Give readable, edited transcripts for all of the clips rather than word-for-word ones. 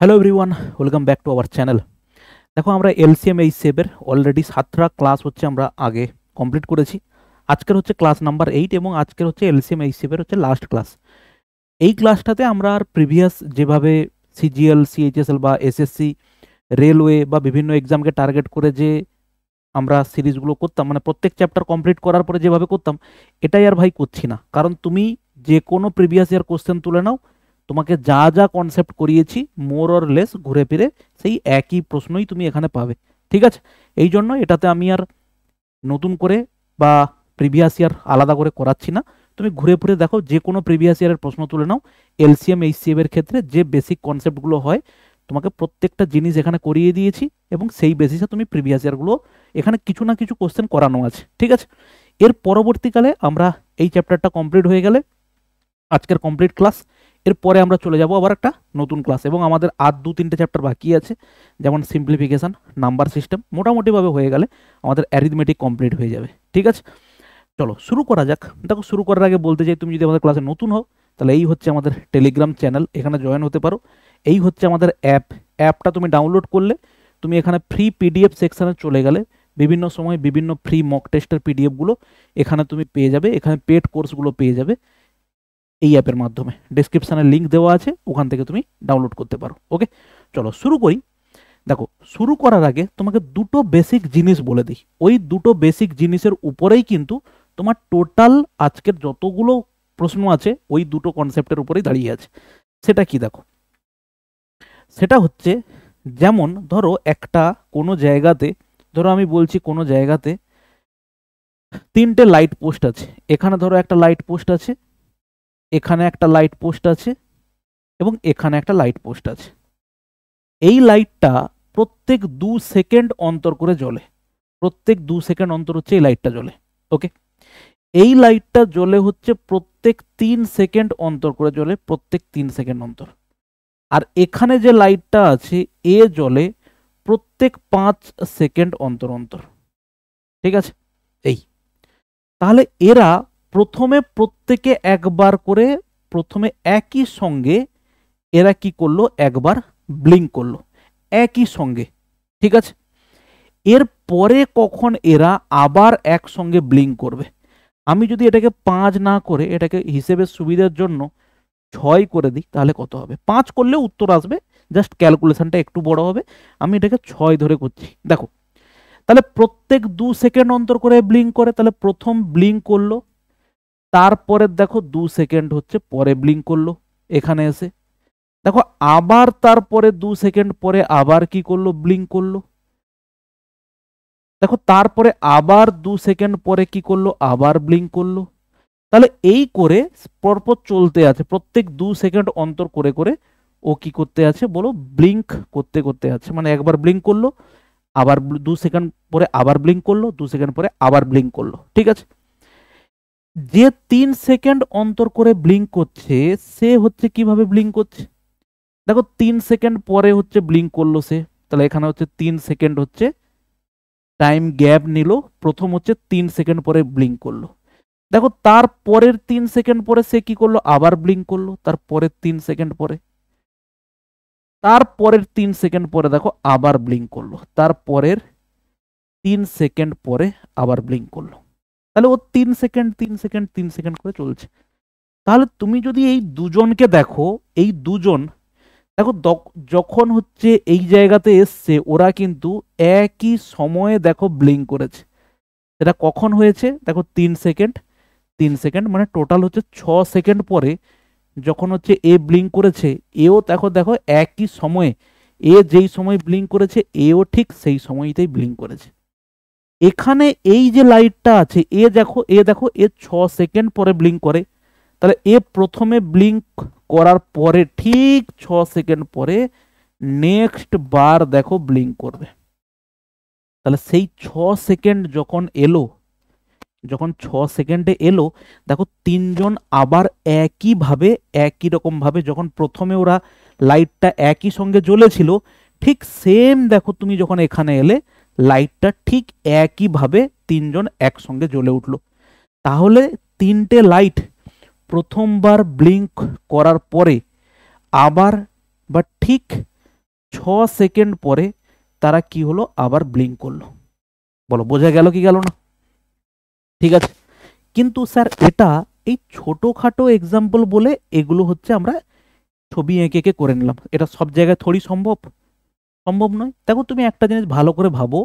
Hello everyone, welcome back to our channel. দেখো, আমরা LCM HCF এর অলরেডি 7টা ক্লাস হচ্ছে আমরা আগে কমপ্লিট করেছি। আজকের হচ্ছে ক্লাস নাম্বার 8 এবং আজকের হচ্ছে এলসিএম এইচসিএফ এর হচ্ছে লাস্ট ক্লাস। এই ক্লাসটাতে আমরা আর প্রিভিয়াস যেভাবে সিজিএল, সিএইচএসএল বা এসএসসি, রেলওয়ে বা বিভিন্ন এক্সামকে টার্গেট করে যে আমরা সিরিজগুলো করতাম, মানে প্রত্যেক চ্যাপ্টার কমপ্লিট করার পরে যেভাবে করতাম, এটাই আর ভাই করছি না। কারণ তুমি যে কোনো প্রিভিয়াস ইয়ার কোশ্চেন তুলে নাও, তোমাকে যা যা কনসেপ্ট করিয়েছি মোর অর লেস ঘুরে ফিরে সেই একই প্রশ্নই তুমি এখানে পাবে। ঠিক আছে, এই জন্য এটাতে আমি আর নতুন করে বা প্রিভিয়াস ইয়ার আলাদা করে করাচ্ছি না। তুমি ঘুরে ফিরে দেখো, যে কোনো প্রিভিয়াস ইয়ারের প্রশ্ন তুলে নাও। এলসিএম এইচসিএফ এর ক্ষেত্রে যে বেসিক কনসেপ্টগুলো হয়, তোমাকে প্রত্যেকটা জিনিস এখানে করিয়ে দিয়েছি এবং সেই বেসিসে তুমি প্রিভিয়াস ইয়ারগুলো এখানে কিছু না কিছু কোশ্চেন করানো আছে। ঠিক আছে, এর পরবর্তীকালে আমরা এই চ্যাপ্টারটা কমপ্লিট হয়ে গেলে, আজকের কমপ্লিট ক্লাস, এরপরে আমরা চলে যাব আবার একটা নতুন ক্লাস এবং আমাদের আর 2-3টে চ্যাপ্টার বাকি আছে, যেমন সিম্পলিফিকেশন, নাম্বার সিস্টেম। মোটামুটিভাবে হয়ে গেলে আমাদের অ্যারিথমেটিক কমপ্লিট হয়ে যাবে। ঠিক আছে, চলো শুরু করা যাক। দেখো, শুরু করার আগে বলতে চাই, তুমি যদি আমাদের ক্লাসে নতুন হও তাহলে এই হচ্ছে আমাদের টেলিগ্রাম চ্যানেল, এখানে জয়েন হতে পারো। এই হচ্ছে আমাদের অ্যাপটা তুমি ডাউনলোড করলে তুমি এখানে ফ্রি পিডিএফ সেকশানে চলে গেলে বিভিন্ন সময় বিভিন্ন ফ্রি মক টেস্টের পিডিএফগুলো এখানে তুমি পেয়ে যাবে। এখানে পেড কোর্সগুলো পেয়ে যাবে এই অ্যাপের মাধ্যমে। ডেসক্রিপশানে লিঙ্ক দেওয়া আছে, ওখান থেকে তুমি ডাউনলোড করতে পারো। ওকে, চলো শুরু করি। দেখো, শুরু করার আগে তোমাকে দুটো বেসিক জিনিস বলে দিই। ওই দুটো বেসিক জিনিসের উপরেই কিন্তু তোমার টোটাল আজকের যতগুলো প্রশ্ন আছে ওই দুটো কনসেপ্টের উপরেই দাঁড়িয়ে আছে। সেটা কি দেখো, সেটা হচ্ছে, যেমন ধরো একটা কোনো জায়গাতে, ধরো আমি বলছি কোনো জায়গাতে 3টে লাইট পোস্ট আছে। এখানে ধরো একটা লাইট পোস্ট আছে, এখানে একটা লাইট পোস্ট আছে এবং এখানে একটা লাইট পোস্ট আছে। এই লাইটটা প্রত্যেক 2 সেকেন্ড অন্তর করে জ্বলে। প্রত্যেক 2 সেকেন্ড অন্তর হচ্ছে এই লাইটটা জ্বলে। ওকে, এই লাইটটা জ্বলে হচ্ছে প্রত্যেক 3 সেকেন্ড অন্তর করে জ্বলে, প্রত্যেক 3 সেকেন্ড অন্তর। আর এখানে যে লাইটটা আছে এ জ্বলে প্রত্যেক 5 সেকেন্ড অন্তর অন্তর। ঠিক আছে, এই তাহলে এরা প্রথমে প্রত্যেকে একবার করে, প্রথমে একই সঙ্গে এরা কি করলো, একবার ব্লিঙ্ক করলো একই সঙ্গে। ঠিক আছে, এর পরে কখন এরা আবার একসঙ্গে ব্লিঙ্ক করবে? আমি যদি এটাকে 5 না করে এটাকে হিসেবের সুবিধার জন্য 6 করে দিই, তাহলে কত হবে? 5 করলে উত্তর আসবে, জাস্ট ক্যালকুলেশনটা একটু বড় হবে। আমি এটাকে 6 ধরে করছি। দেখো, তাহলে প্রত্যেক 2 সেকেন্ড অন্তর করে ব্লিঙ্ক করে, তাহলে প্রথম ব্লিঙ্ক করলো, তারপরে দেখো 2 সেকেন্ড হচ্ছে পরে ব্লিঙ্ক করলো এখানে এসে। দেখো, আবার তারপরে 2 সেকেন্ড পরে আবার কি করলো, ব্লিঙ্ক করলো। দেখো, তারপরে আবার 2 সেকেন্ড পরে কি করলো, আবার ব্লিঙ্ক করলো। তাহলে এই করে পরপর চলতে আছে, প্রত্যেক 2 সেকেন্ড অন্তর করে করে ও কি করতে আছে বলো, ব্লিঙ্ক করতে করতে আছে। মানে একবার ব্লিঙ্ক করলো, আবার 2 সেকেন্ড পরে আবার ব্লিঙ্ক করলো, 2 সেকেন্ড পরে আবার ব্লিঙ্ক করলো। ঠিক আছে, যে 3 সেকেন্ড অন্তর করে ব্লিঙ্ক করছে সে হচ্ছে কিভাবে ব্লিঙ্ক করছে? দেখো, 3 সেকেন্ড পরে হচ্ছে ব্লিঙ্ক করলো সে, তাহলে এখানে হচ্ছে 3 সেকেন্ড হচ্ছে টাইম গ্যাপ নিল, প্রথম হচ্ছে 3 সেকেন্ড পরে ব্লিঙ্ক করলো। দেখো, তার পরের 3 সেকেন্ড পরে সে কি করলো, আবার ব্লিঙ্ক করলো, তারপরের 3 সেকেন্ড পরে, তারপরের 3 সেকেন্ড পরে দেখো আবার ব্লিঙ্ক করলো, তারপরের 3 সেকেন্ড পরে আবার ব্লিঙ্ক করলো। তাহলে ও 3 সেকেন্ড 3 সেকেন্ড 3 সেকেন্ড করে চলছে। তাহলে তুমি যদি এই দুজনকে দেখো, এই দুজন দেখো যখন হচ্ছে এই জায়গাতে এসছে ওরা কিন্তু একই সময়ে দেখো ব্লিঙ্ক করেছে। এটা কখন হয়েছে? দেখো, 3 সেকেন্ড 3 সেকেন্ড, মানে টোটাল হচ্ছে 6 সেকেন্ড পরে যখন হচ্ছে এ ব্লিঙ্ক করেছে, এও দেখো দেখো একই সময়ে, এ যেই সময় ব্লিঙ্ক করেছে এও ঠিক সেই সময়তেই ব্লিঙ্ক করেছে। এখানে এই যে লাইটটা আছে এ দেখো 6 সেকেন্ড পরে ব্লিঙ্ক করে, তাহলে এ প্রথমে ব্লিঙ্ক করার পরে ঠিক 6 সেকেন্ড পরে নেক্সট বার দেখো ব্লিঙ্ক করবে। তাহলে সেই 6 সেকেন্ড যখন এলো, যখন 6 সেকেন্ডে এলো, দেখো তিনজন আবার একই রকম ভাবে যখন প্রথমে ওরা লাইটটা একই সঙ্গে জ্বলেছিল, ঠিক সেম দেখো তুমি যখন এখানে এলে লাইটটা ঠিক একইভাবে তিনজন একসঙ্গে জ্বলে উঠলো। তাহলে 3টে লাইট প্রথমবার ব্লিঙ্ক করার পরে আবার বা ঠিক সেকেন্ড পরে তারা কি হলো, আবার ব্লিঙ্ক করলো। বলো বোঝা গেল কি গেল না? ঠিক আছে, কিন্তু স্যার এটা এই ছোটখাটো এক্সাম্পল বলে এগুলো হচ্ছে আমরা ছবি এঁকে এঁকে করে নিলাম, এটা সব জায়গায় থোড়ি সম্ভব, সম্ভব নয়। দেখো তুমি একটা জিনিস ভালো করে ভাবো,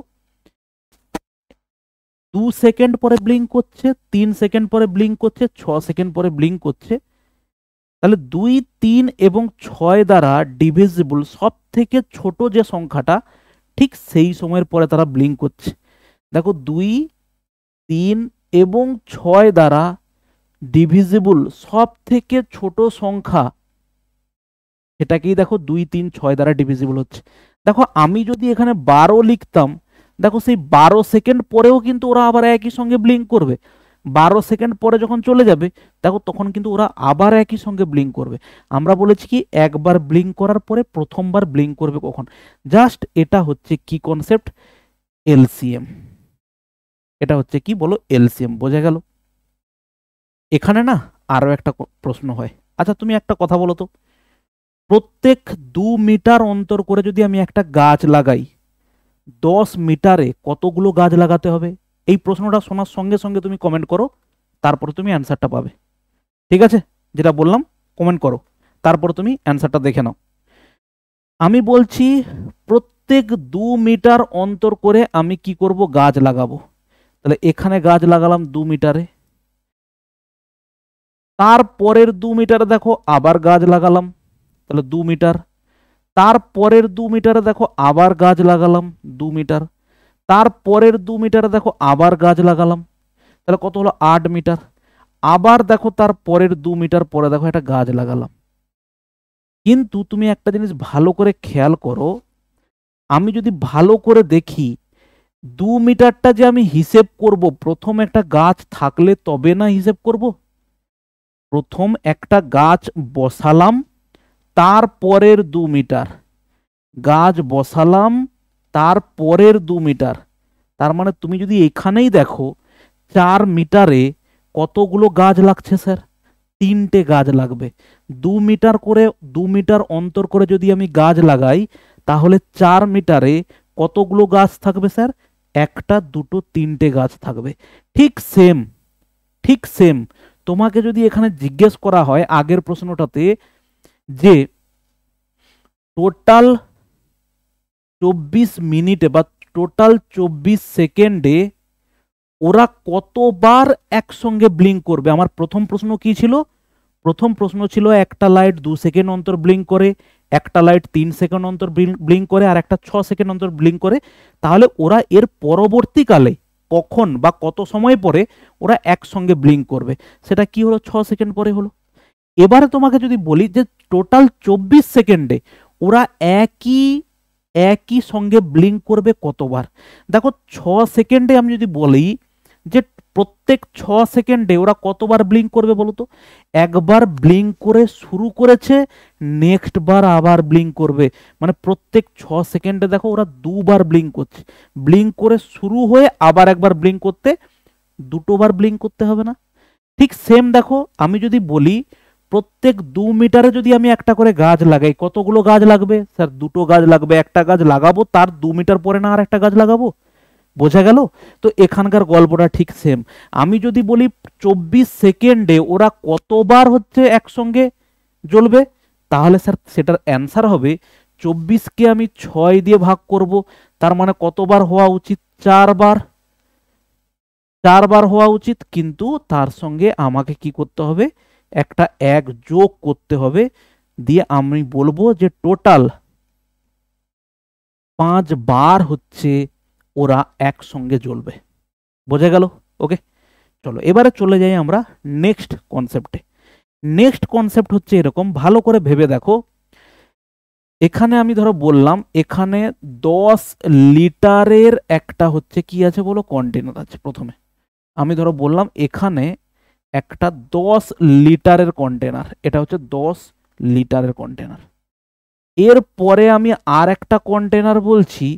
2 সেকেন্ড পরে ব্লিঙ্ক করছে, 3 সেকেন্ড পরে ব্লিঙ্ক করছে, 6 সেকেন্ড পরে ব্লিঙ্ক করছে, তাহলে 2, 3 এবং 6 দ্বারা ডিভিজিবল সব থেকে ছোট যে সংখ্যাটা, ঠিক সেই সময়ের পরে তারা ব্লিঙ্ক করছে। দেখো 2, 3 এবং 6 দ্বারা ডিভিজিবল সব থেকে ছোট সংখ্যা, সেটাকেই দেখো 2, 3, 6 দ্বারা ডিভিজিবল হচ্ছে। দেখো আমি যদি এখানে 12 লিখতাম, দেখো সেই 12 সেকেন্ড পরেও কিন্তু ওরা আবার একই সঙ্গে ব্লিঙ্ক করবে। 12 সেকেন্ড পরে যখন চলে যাবে, দেখো তখন কিন্তু ওরা আবার একই সঙ্গে ব্লিঙ্ক করবে। আমরা বলেছি কি একবার ব্লিঙ্ক করার পরে প্রথমবার ব্লিঙ্ক করবে কখন, জাস্ট এটা হচ্ছে কি কনসেপ্ট, এলসিএম। এটা হচ্ছে কি বলো, এলসিএম। বোঝা গেল? এখানে না আরো একটা প্রশ্ন হয়, আচ্ছা তুমি একটা কথা বলো তো, প্রত্যেক 2 মিটার অন্তর করে যদি আমি একটা গাছ লাগাই, 10 মিটারে কতগুলো গাছ লাগাতে হবে? এই প্রশ্নটা শোনার সঙ্গে সঙ্গে তুমি কমেন্ট করো, তারপর তুমি অ্যান্সারটা পাবে। ঠিক আছে, যেটা বললাম কমেন্ট করো, তারপর তুমি অ্যান্সারটা দেখে নাও। আমি বলছি প্রত্যেক 2 মিটার অন্তর করে আমি কি করব, গাছ লাগাবো। তাহলে এখানে গাছ লাগালাম 2 মিটারে, তারপরের 2 মিটারে দেখো আবার গাছ লাগালাম, তাহলে 2 মিটার, তারপরের 2 মিটারে দেখো আবার গাছ লাগালাম 2 মিটার, তারপরের 2 মিটারে দেখো আবার গাছ লাগালাম, তাহলে কত হলো, 8 মিটার। আবার দেখো তারপরের 2 মিটার পরে দেখো একটা গাছ লাগালাম। কিন্তু তুমি একটা জিনিস ভালো করে খেয়াল করো, আমি যদি ভালো করে দেখি 2 মিটারটা যে আমি হিসেব করব, প্রথম একটা গাছ থাকলে তবে না হিসেব করব। প্রথম একটা গাছ বসালাম, তারপরের 2 মিটার, গাছ বসালাম, তারপরের 2 মিটার। তার মানে তুমি যদি এখানেই দেখো 4 মিটারে কতগুলো গাছ লাগছে স্যার, 3টে গাছ লাগবে। 2 মিটার করে, 2 মিটার অন্তর করে যদি আমি গাছ লাগাই, তাহলে 4 মিটারে কতগুলো গাছ থাকবে স্যার, 1টা, 2টো, 3টে গাছ থাকবে। ঠিক সেম, ঠিক সেম তোমাকে যদি এখানে জিজ্ঞেস করা হয় আগের প্রশ্নটাতে যে টোটাল 24 মিনিটে বা টোটাল 24 সেকেন্ডে ওরা কতবার একসঙ্গে ব্লিঙ্ক করবে, আমার প্রথম প্রশ্ন কি ছিল, প্রথম প্রশ্ন ছিল একটা লাইট 2 সেকেন্ড অন্তর ব্লিঙ্ক করে, একটা লাইট 3 সেকেন্ড অন্তর ব্লিঙ্ক করে, আর একটা 6 সেকেন্ড অন্তর ব্লিঙ্ক করে। তাহলে ওরা এর পরবর্তীকালে কখন বা কত সময় পরে ওরা একসঙ্গে ব্লিঙ্ক করবে, সেটা কি হলো, 6 সেকেন্ড পরে হলো। এবারে তোমাকে যদি বলি যে টোটাল 24 সেকেন্ডে ওরা একই একই সঙ্গে ব্লিঙ্ক করবে কতবার, দেখো 6 সেকেন্ডে আমি যদি বলি যে প্রত্যেক 6 সেকেন্ডে ওরা কতবার ব্লিঙ্ক করবে বলো তো, একবার ব্লিঙ্ক করে শুরু করেছে, নেক্সট বার আবার ব্লিঙ্ক করবে, মানে প্রত্যেক 6 সেকেন্ডে দেখো ওরা দুবার ব্লিঙ্ক করছে। ব্লিঙ্ক করে শুরু হয়ে আবার একবার ব্লিঙ্ক করতে, দুটোবার ব্লিঙ্ক করতে হবে না? ঠিক সেম দেখো আমি যদি বলি প্রত্যেক 2 মিটারে যদি আমি একটা করে গাছ লাগাই, কতগুলো গাছ লাগবে স্যার, 2টো গাছ লাগবে। একটা গাছ লাগাবো, তার 2 মিটার পরে না আর একটা গাছ লাগাবো। বোঝা গেল? তো এখানকার গল্পটা ঠিক সেম। আমি যদি বলি 24 সেকেন্ডে ওরা কতবার হচ্ছে একসঙ্গে জ্বলবে, তাহলে স্যার সেটার অ্যান্সার হবে 24কে আমি 6 দিয়ে ভাগ করব, তার মানে কতবার হওয়া উচিত, 4বার। 4বার হওয়া উচিত, কিন্তু তার সঙ্গে আমাকে কি করতে হবে, একটা 1 যোগ করতে হবে, দিয়ে আমি বলবো যে টোটাল 5 বার হচ্ছে ওরা একসঙ্গে জ্বলবে। বোঝা গেল? ওকে, চলো এবারে চলে যাই আমরা নেক্সট কনসেপ্টে। নেক্সট কনসেপ্ট হচ্ছে এরকম, ভালো করে ভেবে দেখো, এখানে আমি ধরো বললাম এখানে 10 লিটারের একটা হচ্ছে কি আছে বলো, কন্টেনার আছে। প্রথমে আমি ধরো বললাম এখানে একটা 10 লিটারের কন্টেনার, এটা হচ্ছে 10 লিটারের কন্টেনার। এরপরে আমি আর একটা কন্টেনার বলছি,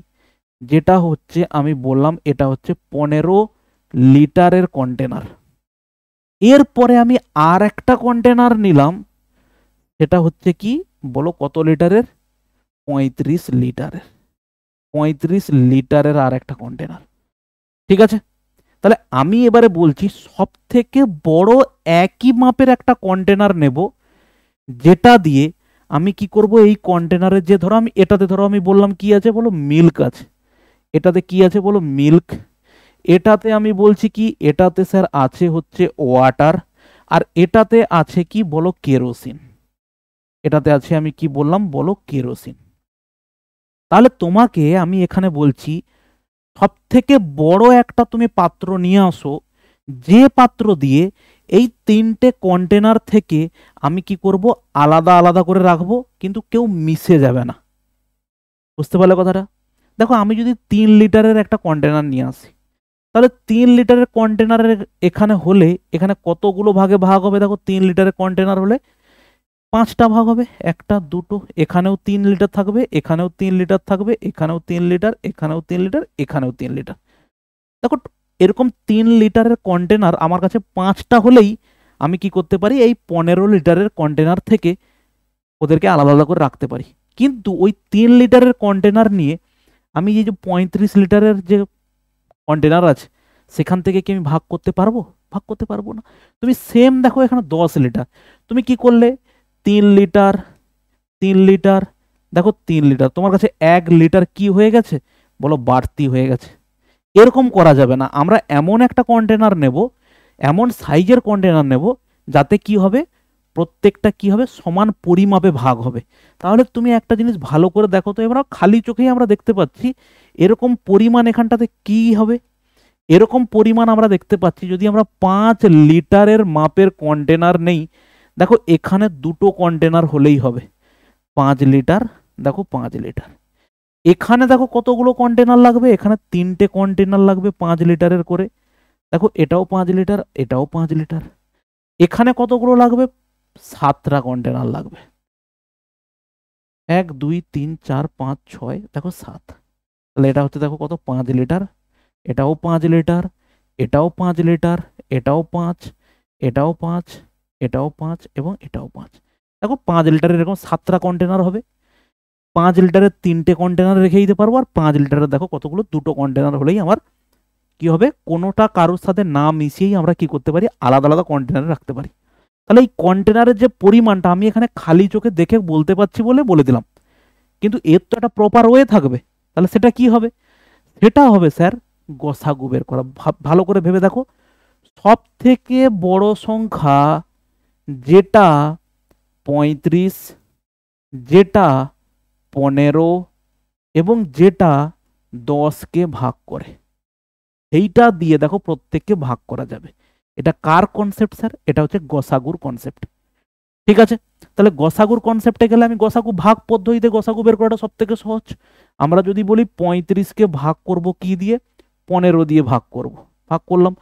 যেটা হচ্ছে আমি বললাম এটা হচ্ছে 15 লিটারের কন্টেনার। এরপরে আমি আর একটা কন্টেনার নিলাম, সেটা হচ্ছে কি বলো, কত লিটারের, 35 লিটারের, 35 লিটারের আর একটা কন্টেনার। ঠিক আছে, তাহলে আমি এবারে বলছি সব থেকে বড় একই মাপের একটা কন্টেনার নেব, যেটা দিয়ে আমি কি করব, এই কন্টেনারের যে ধরো আমি এটাতে, ধরো আমি বললাম কি আছে বলো, মিল্ক আছে। এটাতে কি আছে বলো, মিল্ক। এটাতে আমি বলছি কি, এটাতে স্যার আছে হচ্ছে ওয়াটার। আর এটাতে আছে কি বলো, কেরোসিন। এটাতে আছে আমি কি বললাম বলো, কেরোসিন। তাহলে তোমাকে আমি এখানে বলছি সব থেকে বড় একটা তুমি পাত্র নিয়ে আসো, যে পাত্র দিয়ে এই তিনটে কন্টেনার থেকে আমি কি করব, আলাদা আলাদা করে রাখবো, কিন্তু কেউ মিশে যাবে না। বুঝতে পারলে কথাটা? দেখো আমি যদি 3 লিটারের একটা কন্টেনার নিয়ে আসি, তাহলে 3 লিটারের কন্টেনারের এখানে হলে এখানে কতগুলো ভাগে ভাগ হবে, দেখো 3 লিটারের কন্টেনার হলে 5টা ভাগ হবে, একটা দুটো, এখানেও 3 লিটার থাকবে, এখানেও 3 লিটার থাকবে, এখানেও 3 লিটার, এখানেও 3 লিটার, এখানেও 3 লিটার। দেখো এরকম 3 লিটারের কন্টেনার আমার কাছে 5টা হলেই আমি কি করতে পারি, এই 15 লিটারের কন্টেনার থেকে ওদেরকে আলাদা আলাদা করে রাখতে পারি। কিন্তু ওই 3 লিটারের কন্টেনার নিয়ে আমি এই যে 35 লিটারের যে কন্টেনার আছে সেখান থেকে কি আমি ভাগ করতে পারবো? ভাগ করতে পারবো না। তুমি সেম দেখো এখানে 10 লিটার, তুমি কি করলে 3 লিটার, 3 লিটার, দেখো 3 লিটার, তোমার কাছে 1 লিটার কি হয়ে গেছে বলো, বাড়তি হয়ে গেছে। এরকম করা যাবে না। আমরা এমন একটা কন্টেনার নেব, এমন সাইজের কন্টেনার নেব যাতে কি হবে, প্রত্যেকটা কি হবে, সমান পরিমাপে ভাগ হবে। তাহলে তুমি একটা জিনিস ভালো করে দেখো তো, এবার খালি চোখেই আমরা দেখতে পাচ্ছি এরকম পরিমাণ এখানটাতে কি হবে, এরকম পরিমাণ আমরা দেখতে পাচ্ছি। যদি আমরা 5 লিটারের মাপের কন্টেনার নেই, দেখো এখানে দুটো কন্টেনার হলেই হবে 5 লিটার। দেখো 5 লিটার, এখানে দেখো কতগুলো কন্টেনার লাগবে, এখানে 3টে কন্টেনার লাগবে 5 লিটারের করে। দেখো এটাও 5 লিটার, এটাও 5 লিটার। এখানে কতগুলো লাগবে, 7টা কন্টেনার লাগবে। 1 2 3 4 5 6, দেখো 7। তাহলে এটা হচ্ছে দেখো কত, 5 লিটার। এটাও 5 লিটার, এটাও 5 লিটার, এটাও 5, এটাও 5, এটাও 5 এবং এটাও 5। দেখো 5 লিটারের এরকম 7টা কন্টেনার হবে। 5 লিটারের 3টে কন্টেনার রেখে দিতে পারবো, আর 5 লিটারের দেখো কতগুলো, দুটো কন্টেনার হলেই আমার কি হবে, কোনোটা কারোর সাথে না মিশিয়েই আমরা কি করতে পারি, আলাদা আলাদা কন্টেনারে রাখতে পারি। তাহলে এই কন্টেনারের যে পরিমাণটা আমি এখানে খালি চোখে দেখে বলতে পারছি বলে বলে দিলাম, কিন্তু এর তো একটা প্রপার ওয়ে থাকবে। তাহলে সেটা কি হবে, সেটা হবে স্যার গসাগু বের করা। ভালো করে ভেবে দেখো, সব থেকে বড় সংখ্যা যেটা 35, যেটা 15 এবং যেটা 10কে ভাগ করে, এইটা দিয়ে দেখো প্রত্যেককে ভাগ করা যাবে। এটা কার কনসেপ্ট স্যার? এটা হচ্ছে গসাগুর কনসেপ্ট। ঠিক আছে, তাহলে গসাগুর কনসেপ্টে গেলে আমি গসাগু ভাগ পদ্ধতিতে গসাগু বের করাটা সব থেকে সহজ। আমরা যদি বলি 35কে ভাগ করব কি দিয়ে, 15 দিয়ে ভাগ করব। ভাগ করলাম,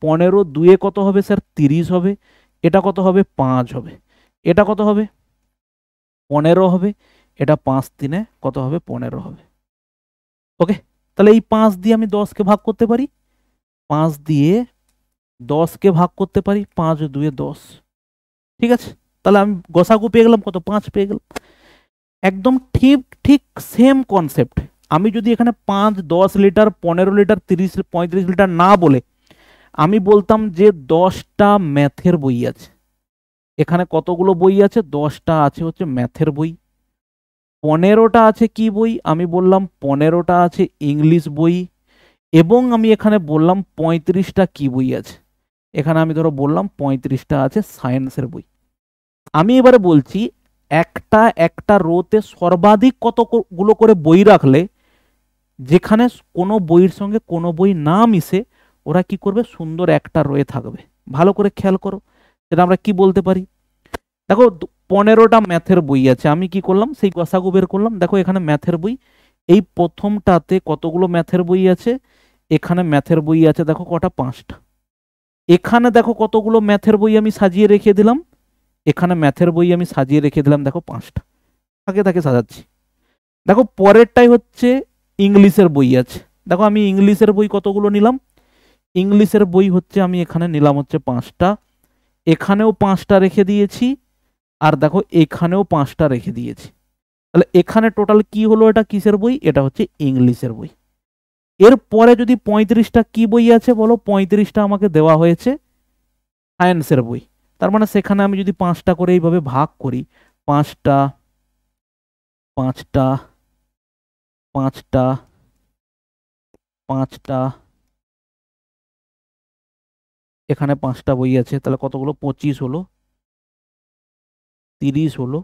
15 2 কত হবে স্যার, 30 হবে। এটা কত হবে, 5 হবে। এটা কত হবে, 15 হবে। এটা 5 3 কত হবে, 15 হবে। ওকে, তাহলে এই 5 দিয়ে আমি 10কে ভাগ করতে পারি, 5 দিয়ে 10কে ভাগ করতে পারি, 5 2 10। ঠিক আছে, তাহলে আমি গসাগু পেয়ে গেলাম কত, 5 পেয়ে গেলাম। একদম ঠিক ঠিক সেম কনসেপ্ট। আমি যদি এখানে 5 10 লিটার 15 লিটার 30 35 লিটার না বলে আমি বলতাম যে 10টা ম্যাথের বই আছে। এখানে কতগুলো বই আছে, 10টা আছে হচ্ছে ম্যাথের বই। 15টা আছে কি বই, আমি বললাম 15টা আছে ইংলিশ বই। এবং আমি এখানে বললাম 35টা কি বই আছে, এখানে আমি ধরো বললাম 35টা আছে সায়েন্সের বই। আমি এবারে বলছি একটা একটা রোতে সর্বাধিক কতগুলো করে বই রাখলে, যেখানে কোনো বইয়ের সঙ্গে কোনো বই না মিশে ওরা কি করবে, সুন্দর একটা রোয়ে থাকবে। ভালো করে খেয়াল করো, সেটা আমরা কি বলতে পারি। দেখো 15টা ম্যাথের বই আছে, আমি কি করলাম, সেই গসাগু বের করলাম। দেখো এখানে ম্যাথের বই, এই প্রথমটাতে কতগুলো ম্যাথের বই আছে, এখানে ম্যাথের বই আছে দেখো কটা, 5টা। এখানে দেখো কতগুলো ম্যাথের বই আমি সাজিয়ে রেখে দিলাম, এখানে ম্যাথের বই আমি সাজিয়ে রেখে দিলাম দেখো 5টা। আগে তাকে সাজাচ্ছি। দেখো পরেরটাই হচ্ছে ইংলিশের বই আছে। দেখো আমি ইংলিশের বই কতগুলো নিলাম, ইংলিশের বই হচ্ছে আমি এখানে নিলাম হচ্ছে 5টা। এখানেও 5টা রেখে দিয়েছি, আর দেখো এখানেও 5টা রেখে দিয়েছি। তাহলে এখানে টোটাল কি হলো, এটা কিসের বই, এটা হচ্ছে ইংলিশের বই। এরপরে যদি 35টা কি বই আছে বলো, 35টা আমাকে দেওয়া হয়েছে সায়েন্সের বই। তার মানে সেখানে আমি যদি 5টা করে এইভাবে ভাগ করি, 5টা 5টা 5টা 5টা, এখানে 5টা বই আছে, তাহলে কতগুলো, 25 হলো, 30 হলো,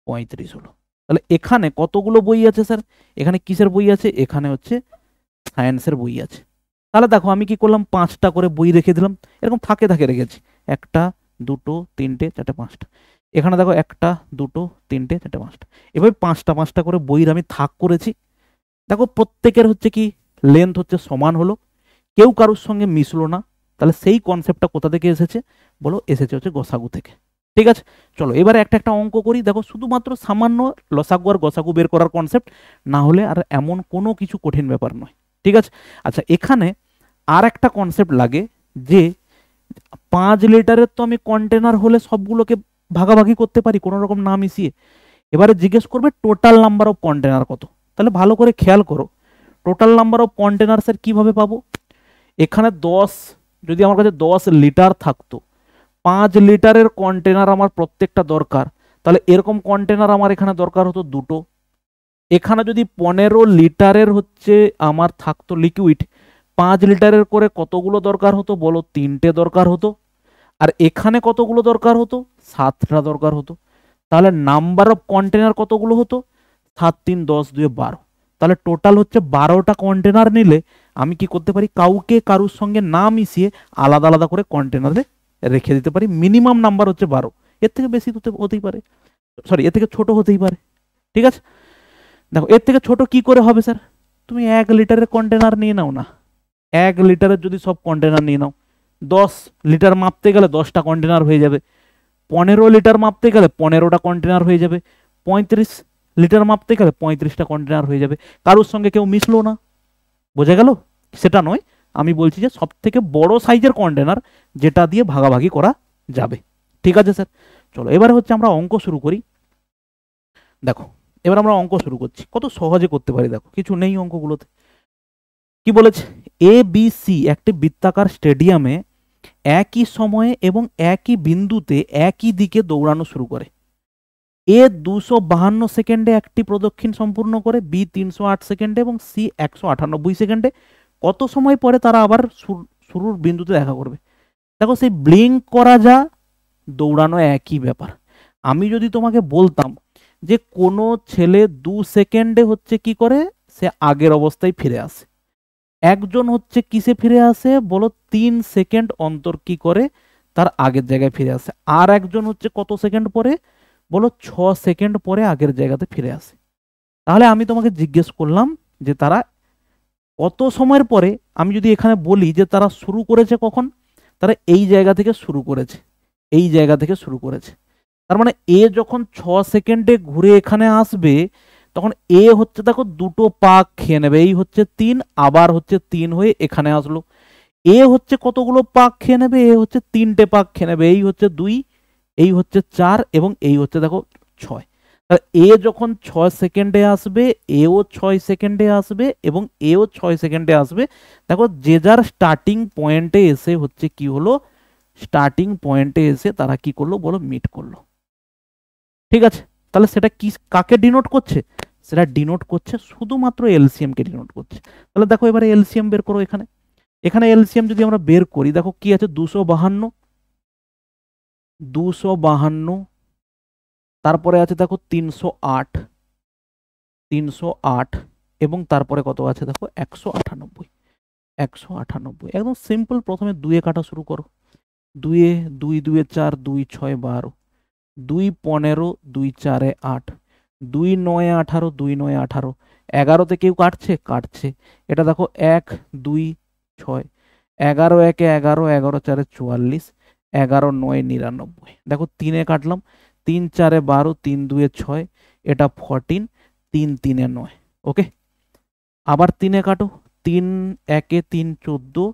35 হলো। তাহলে এখানে কতগুলো বই আছে স্যার, এখানে কিসের বই আছে, এখানে হচ্ছে সায়েন্সের বই আছে। তাহলে দেখো আমি কি করলাম, 5টা করে বই রেখে দিলাম, এরকম থাকে থাকে রেখেছি, 1টা 2টো 3টে 4টে 5টা। এখানে দেখো 1টা 2টো 3টে 4টে 5টা, এভাবে 5টা 5টা করে বইয়ের আমি থাক করেছি। দেখো প্রত্যেকের হচ্ছে কি লেন্থ হচ্ছে সমান হলো, কেউ কারোর সঙ্গে মিশলো না। তাহলে সেই কনসেপ্টটা কোথা থেকে এসেছে বলো, এসেছে হচ্ছে গসাগু থেকে। ঠিক আছে, চলো এবারে একটা একটা অঙ্ক করি। দেখো শুধুমাত্র সামান্য লসাগু আর গসাগু বের করার কনসেপ্ট, না হলে আর এমন কোনো কিছু কঠিন ব্যাপার নয়। ঠিক আছে, আচ্ছা এখানে আর একটা কনসেপ্ট লাগে যে 5 লিটারের তো আমি কন্টেনার হলে সবগুলোকে ভাগাভাগি করতে পারি কোনো রকম না মিশিয়ে। এবারে জিজ্ঞেস করবে টোটাল নাম্বার অফ কন্টেনার কত। তাহলে ভালো করে খেয়াল করো, টোটাল নাম্বার অফ কন্টেনার্সের কিভাবে পাবো। এখানে 10, যদি আমার কাছে 10 লিটার থাকতো, 5 লিটারের কন্টেনার আমার প্রত্যেকটা দরকার, তাহলে এরকম কন্টেনার আমার এখানে দরকার হতো দুটো। এখানে যদি 15 লিটারের হচ্ছে আমার থাকতো লিকুইড, 5 লিটারের করে কতগুলো দরকার হতো বলো, 3টে দরকার হতো। আর এখানে কতগুলো দরকার হতো, 7টা দরকার হতো। তাহলে নাম্বার অফ কন্টেনার কতগুলো হতো, 7 3 10 2 12। তাহলে টোটাল হচ্ছে 12টা কন্টেনার নিলে আমি কি করতে পারি, কাউকে কারুর সঙ্গে না মিশিয়ে আলাদা আলাদা করে কন্টেনারে রেখে দিতে পারি। মিনিমাম নাম্বার হচ্ছে 12, এর থেকে বেশি হতেই পারে, সরি এর থেকে ছোট হতেই পারে। ঠিক আছে, দেখো এর থেকে ছোট কি করে হবে স্যার, তুমি 1 লিটারের কন্টেনার নিয়ে নাও না। 1 লিটারের যদি সব কন্টেনার নিয়ে নাও, 10 লিটার মাপতে গেলে 10টা কন্টেনার হয়ে যাবে, 15 লিটার মাপতে গেলে 15টা কন্টেনার হয়ে যাবে, 35 লিটার মাপতে গেলে 35টা কন্টেনার হয়ে যাবে। কারোর সঙ্গে কেউ মিশলো না, বোঝা গেল? সেটা নয়, আমি বলছি যে সব থেকে বড় সাইজের কন্টেনার যেটা দিয়ে ভাগাভাগি করা যাবে। ঠিক আছে স্যার, চলো এবারে হচ্ছে আমরা অঙ্ক শুরু করি। দেখো এবার আমরা অঙ্ক শুরু করছি, কত সহজে করতে পারি, দেখো কিছু নেই অঙ্কগুলোতে। কি বলেছে, এ বি সি একটি বৃত্তাকার স্টেডিয়ামে একই সময়ে এবং একই বিন্দুতে একই দিকে দৌড়ানো শুরু করে। এ 252 সেকেন্ডে একটি প্রদক্ষিণ সম্পূর্ণ করে, বি 308 সেকেন্ডে এবং সি 198 সেকেন্ডে। কত সময় পরে তারা আবার শুরুর বিন্দুতে দেখা করবে। দেখো সেই ব্লিঙ্ক করা যা দৌড়ানো একই ব্যাপার। আমি যদি তোমাকে বলতাম যে কোনো ছেলে 2 সেকেন্ডে হচ্ছে কি করে, সে আগের অবস্থায় ফিরে আসে, একজন হচ্ছে কিসে ফিরে আসে বলো, 3 সেকেন্ড অন্তর কি করে তার আগের জায়গায় ফিরে আসে, আর একজন হচ্ছে কত সেকেন্ড পরে বলো, 6 সেকেন্ড পরে আগের জায়গাতে ফিরে আসে। তাহলে আমি তোমাকে জিজ্ঞেস করলাম যে তারা কত সময়ের পরে, আমি যদি এখানে বলি যে তারা শুরু করেছে কখন, তারা এই জায়গা থেকে শুরু করেছে, এই জায়গা থেকে শুরু করেছে। তার মানে এ যখন 6 সেকেন্ডে ঘুরে এখানে আসবে, তখন এ হচ্ছে দেখো দুটো পাক খেয়ে নেবে, এই হচ্ছে 3, আবার হচ্ছে 3 হয়ে এখানে আসলো। এ হচ্ছে কতগুলো পাক খেয়ে নেবে, এ হচ্ছে 3টে পাক খেয়ে নেবে, এই হচ্ছে 2, এই হচ্ছে 4 এবং এই হচ্ছে দেখো 6। তাহলে এ যখন 6 সেকেন্ডে আসবে, এও 6 সেকেন্ডে আসবে এবং এও 6 সেকেন্ডে আসবে। দেখো যে যার স্টার্টিং পয়েন্টে এসে হচ্ছে কি হলো, স্টার্টিং পয়েন্টে এসে তারা কি করলো বলো, মিট করলো। ঠিক আছে, তাহলে সেটা কি কাকে ডিনোট করছে, সেটা ডিনোট করছে শুধুমাত্র এলসিএম কে ডিনোট করছে। তাহলে দেখো এবারে এলসিএম বের করো। এখানে এখানে এলসিএম যদি আমরা বের করি, দেখো কি আছে, 252, 252, তারপরে আছে দেখো 308, 308 এবং তারপরে কত আছে দেখো 198, 198। একদম সিম্পল, প্রথমে 2 কাটা শুরু করো, 2 2 2 4 2 6 12, 2 15 2 4 8, 2 9 18, 2 9 18, 11তে কেউ কাটছে, কাটছে। এটা দেখো 1 2 6, 11 1 11, 11 4 44, 11 9 99। দেখো 3 কাটলাম, 3 4 12, 3 2 6, এটা 14, 3 3 9। ওকে, আবার 3 কাটো, 3 1 3 14,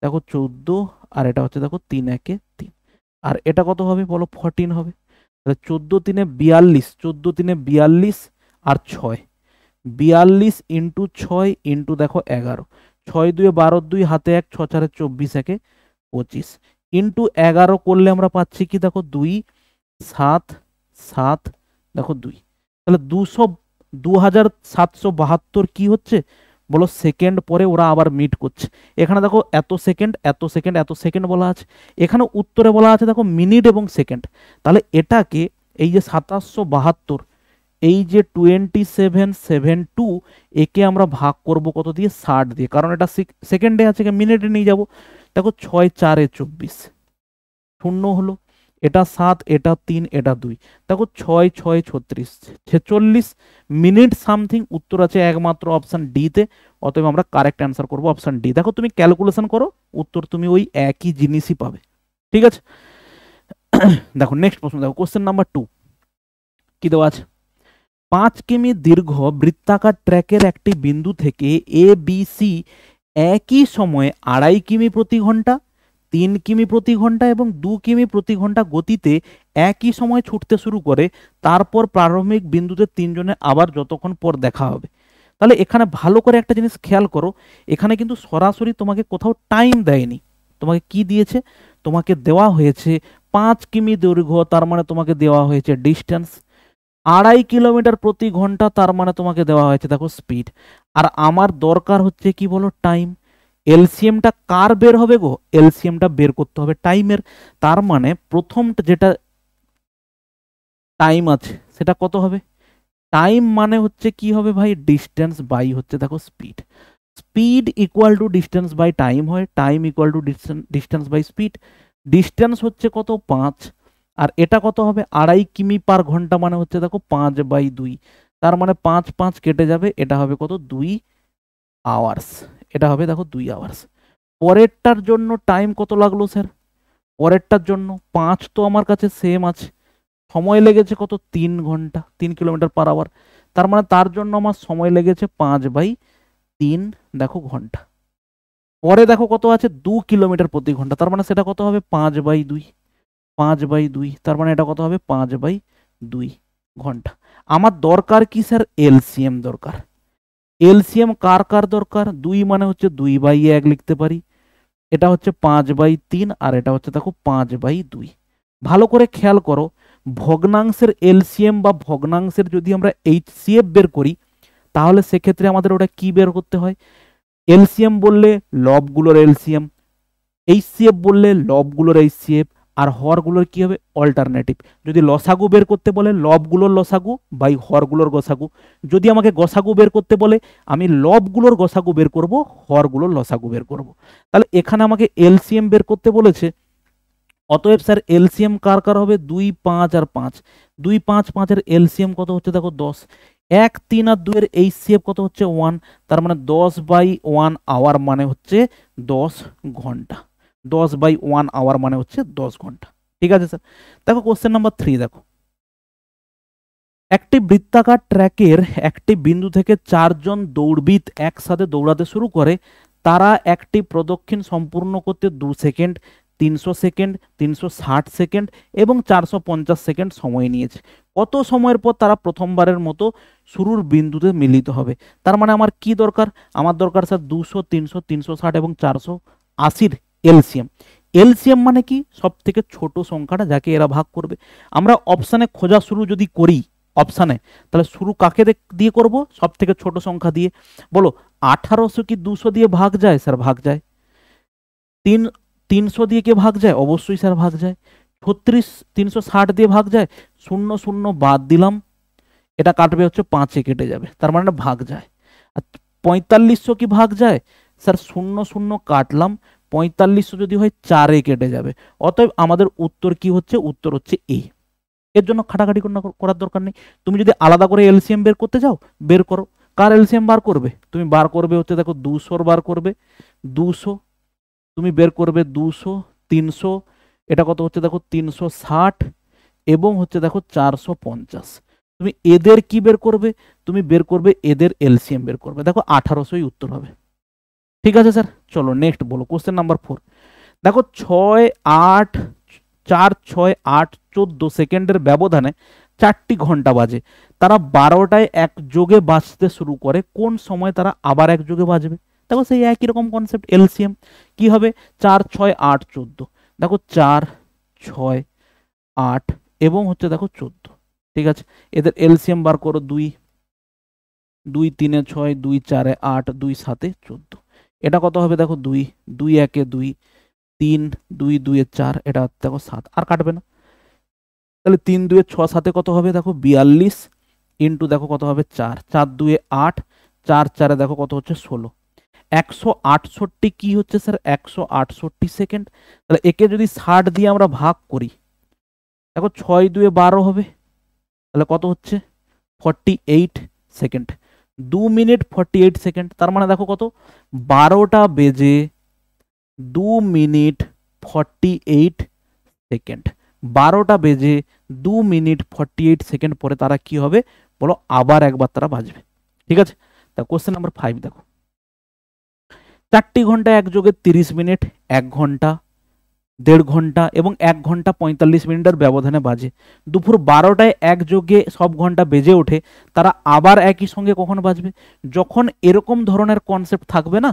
দেখো 14, আর এটা হচ্ছে দেখো 3 1 3, আর এটা কত হবে বলো, 14 হবে। তাহলে 14×3 = 42, 14×3 = 42 আর 6, 42 × 6 × দেখো 11, 6 2 12, 2 হাতে 1, 6 4 24, 1 25 ইন্টু 11 করলে আমরা পাচ্ছি কি দেখো 2 7 7 দেখো 2, তাহলে 2772 কি হচ্ছে বলো সেকেন্ড। পরে ওরা আবার মিট করছে, এখানে দেখো এত সেকেন্ড এত সেকেন্ড এত সেকেন্ড বলা আছে, এখানে উত্তরে বলা আছে দেখো মিনিট এবং সেকেন্ড। তাহলে এটাকে এই যে 2772, এই যে 2772, একে আমরা ভাগ করব কত দিয়ে, 60 দিয়ে, কারণ এটা সেকেন্ডে আছে, মিনিটে নিয়ে যাব। দেখো 6 4 24 শূন্য হলো, এটা 7 এটা 3 এটা 2, দেখো 6 6 36 46 মিনিট সামথিং। উত্তর আছে একমাত্র অপশন ডি তে, অতএব আমরা কারেক্ট অ্যান্সার করব অপশন ডি। দেখো তুমি ক্যালকুলেশন করো, উত্তর তুমি ওই একই জিনিসই পাবে, ঠিক আছে। দেখো নেক্সট প্রশ্ন, দেখো কোশ্চেন নাম্বার 2 কি দেওয়া আছে। 5 কিমি দীর্ঘ বৃত্তাকার ট্র্যাকের একটি বিন্দু থেকে এ বি সি একই সময়ে 2.5 কিমি প্রতি ঘন্টা, 3 কিমি প্রতি ঘন্টা এবং 2 কিমি প্রতি ঘন্টা গতিতে একই সময় ছুটতে শুরু করে, তারপর প্রারম্ভিক বিন্দুতে তিনজনে আবার যতক্ষণ পর দেখা হবে। তাহলে এখানে ভালো করে একটা জিনিস খেয়াল করো, এখানে কিন্তু সরাসরি তোমাকে কোথাও টাইম দেয়নি, তোমাকে কি দিয়েছে, তোমাকে দেওয়া হয়েছে 5 কিমি দৈর্ঘ্য, তার মানে তোমাকে দেওয়া হয়েছে ডিস্টেন্স, 2.5 কিলোমিটার প্রতি ঘন্টা, তার মানে তোমাকে দেওয়া হয়েছে দেখো স্পিড, আর আমার দরকার হচ্ছে কি বলো টাইম। এলসিএমটা কার বের হবে গো, এলসিএমটা বের করতে হবে টাইমের। তার মানে প্রথম যেটা টাইম আছে সেটা কত হবে, টাইম মানে হচ্ছে কি হবে ভাই, ডিস্টেন্স বাই হচ্ছে দেখো speed, speed equal to distance by time হয়, time equal to distance by speed. Distance হচ্ছে কত 5, আর এটা কত হবে 2.5 কিমি পার ঘন্টা, মানে হচ্ছে দেখো 5/2, তার মানে 5 5 কেটে যাবে, এটা হবে কত 2 আওয়ার্স, এটা হবে দেখো 2 আওয়ার্স। পরেরটার জন্য টাইম কত লাগলো স্যার, পরেরটার জন্য 5 তো আমার কাছে সেম আছে, সময় লেগেছে কত 3 ঘন্টা, 3 কিলোমিটার পার আওয়ার, তার মানে তার জন্য আমার সময় লেগেছে 5/3 দেখো ঘন্টা। পরে দেখো কত আছে 2 কিলোমিটার প্রতি ঘন্টা, তার মানে সেটা কত হবে 5/2, 5/2, তার মানে এটা কত হবে 5/2 ঘন্টা। আমার দরকার কি স্যার, এলসিএম দরকার। এলসিএম কার কার দরকার, 2 মানে হচ্ছে 2/1 লিখতে পারি, এটা হচ্ছে 5/3, আর এটা হচ্ছে দেখো 5/2। ভালো করে খেয়াল করো, ভগ্নাংশের এলসিএম বা ভগ্নাংশের যদি আমরা এইচসিএফ বের করি, তাহলে সেক্ষেত্রে আমাদের ওটা কি বের করতে হয়, এলসিএম বললে লবগুলোর এলসিএম, এইচসিএফ বললে লবগুলোর এইচসিএফ, আর হরগুলোর কি হবে অল্টারনেটিভ। যদি লসাগু বের করতে বলে লবগুলোর লসাগু বাই হরগুলোর গসাগু, যদি আমাকে গসাগু বের করতে বলে আমি লবগুলোর গসাগু বের করব, হরগুলোর লসাগু বের করব। তাহলে এখানে আমাকে এলসিএম বের করতে বলেছে, অতএব স্যার এলসিএম কার কার হবে 2 5 আর 5, 2 5 5 এর এলসিএম কত হচ্ছে দেখো 10, 1 3 আর 2 এর এইচসিএফ কত হচ্ছে 1, তার মানে 10/1 আওয়ার মানে হচ্ছে 10 ঘন্টা, 10/1 আওয়ার মানে হচ্ছে 10 ঘন্টা, ঠিক আছে স্যার। দেখো কোশ্চেন নাম্বার 3 দেখো, একটি বৃত্তাকার ট্র্যাকের একটি বিন্দু থেকে 4 জন দৌড়বিদ একসাথে দৌড়াতে শুরু করে, তারা একটি প্রদক্ষিণ সম্পূর্ণ করতে 2 সেকেন্ড, 300 সেকেন্ড, 360 সেকেন্ড এবং 450 সেকেন্ড সময় নিয়েছে। কত সময়ের পর তারা প্রথমবারের মতো শুরুর বিন্দুতে মিলিত হবে। তার মানে আমার কি দরকার, আমার দরকার স্যার 200 300 360 এবং 480 এলসিএম। এলসিএম মানে কি, সব থেকে ছোট সংখ্যাটা যাকে এরা ভাগ করবে। আমরা অপশানে খোঁজা শুরু যদি করি অপশানে, তাহলে শুরু কাকে দিয়ে করব, সব থেকে ছোট সংখ্যা দিয়ে। বলো 1800 কি 200 দিয়ে ভাগ যায়, স্যার ভাগ যায়। 300 দিয়ে কে ভাগ যায়, অবশ্যই স্যার ভাগ যায়। 36 360 দিয়ে ভাগ যায়, 0 0 বাদ দিলাম, এটা কাটবে হচ্ছে 5-এ কেটে যাবে, তার মানে ভাগ যায়। আর 4500 কি ভাগ যায়, স্যার 0 0 কাটলাম, 4500 যদি হয় 4-এ কেটে যাবে। অতএব আমাদের উত্তর কি হচ্ছে, উত্তর হচ্ছে এ। এর জন্য খাটাখাটি করার দরকার নেই। তুমি যদি আলাদা করে এলসিএম বের করতে চাও বের করো। কার এলসিএম বার করবে, তুমি বার করবে হচ্ছে দেখো 200 বার করবে, 200 তুমি বের করবে 200 300, এটা কত হচ্ছে দেখো 360 এবং হচ্ছে দেখো 450। তুমি এদের কি বের করবে, তুমি বের করবে এদের এলসিএম বের করবে, দেখো 1800ই উত্তর হবে, ঠিক আছে স্যার। চলো নেক্সট বলো কোশ্চেন নাম্বার 4 দেখো 6 8 4, 6, 8, 14 সেকেন্ডের ব্যবধানে 4টি ঘন্টা বাজে। তারা 12টায় একযোগে বাজতে শুরু করে, কোন সময় তারা আবার একযোগে বাজবে? দেখো সেই একই রকম কনসেপ্ট, এলসিএম কি হবে? 4, 6, 8, 14। দেখো 4, 6, 8 এবং হচ্ছে দেখো 14। ঠিক আছে, এদের এলসিএম বার করো। 2, 2 3 6, 2 4 8, 2 7 14। এটা কত হবে? দেখো 2, 2 1 2, 3, 2 2 4, এটা দেখো 7, আর কাটবে না। তাহলে 3 2 6 7 কত হবে? দেখো 42 ইন্টু দেখো কত হবে? 4, 4 2 8, 4 4 দেখো কত হচ্ছে? 16। 168 কি হচ্ছে স্যার? 168 সেকেন্ড। তাহলে একে যদি 60 দিয়ে আমরা ভাগ করি, দেখো 6 2 12 হবে, তাহলে কত হচ্ছে? 48 সেকেন্ড। 2 minute 48 second. তার মানে দেখো কত? 12টা বেজে 2 মিনিট 48 সেকেন্ড। 12টা বেজে 2 মিনিট 48 সেকেন্ড পরে তারা কি হবে বলো? আবার একবার তারা বাজবে। ঠিক আছে, তা কোশ্চেন নাম্বার 5 দেখো। 4টি ঘন্টা একযোগে 30 মিনিট, 1 ঘন্টা, 1.5 ঘন্টা এবং 1 ঘন্টা 45 মিনিটের ব্যবধানে বাজে। দুপুর 12টায় একযোগে সব ঘন্টা বেজে ওঠে, তারা আবার একই সঙ্গে কখন বাজবে? যখন এরকম ধরনের কনসেপ্ট থাকবে না,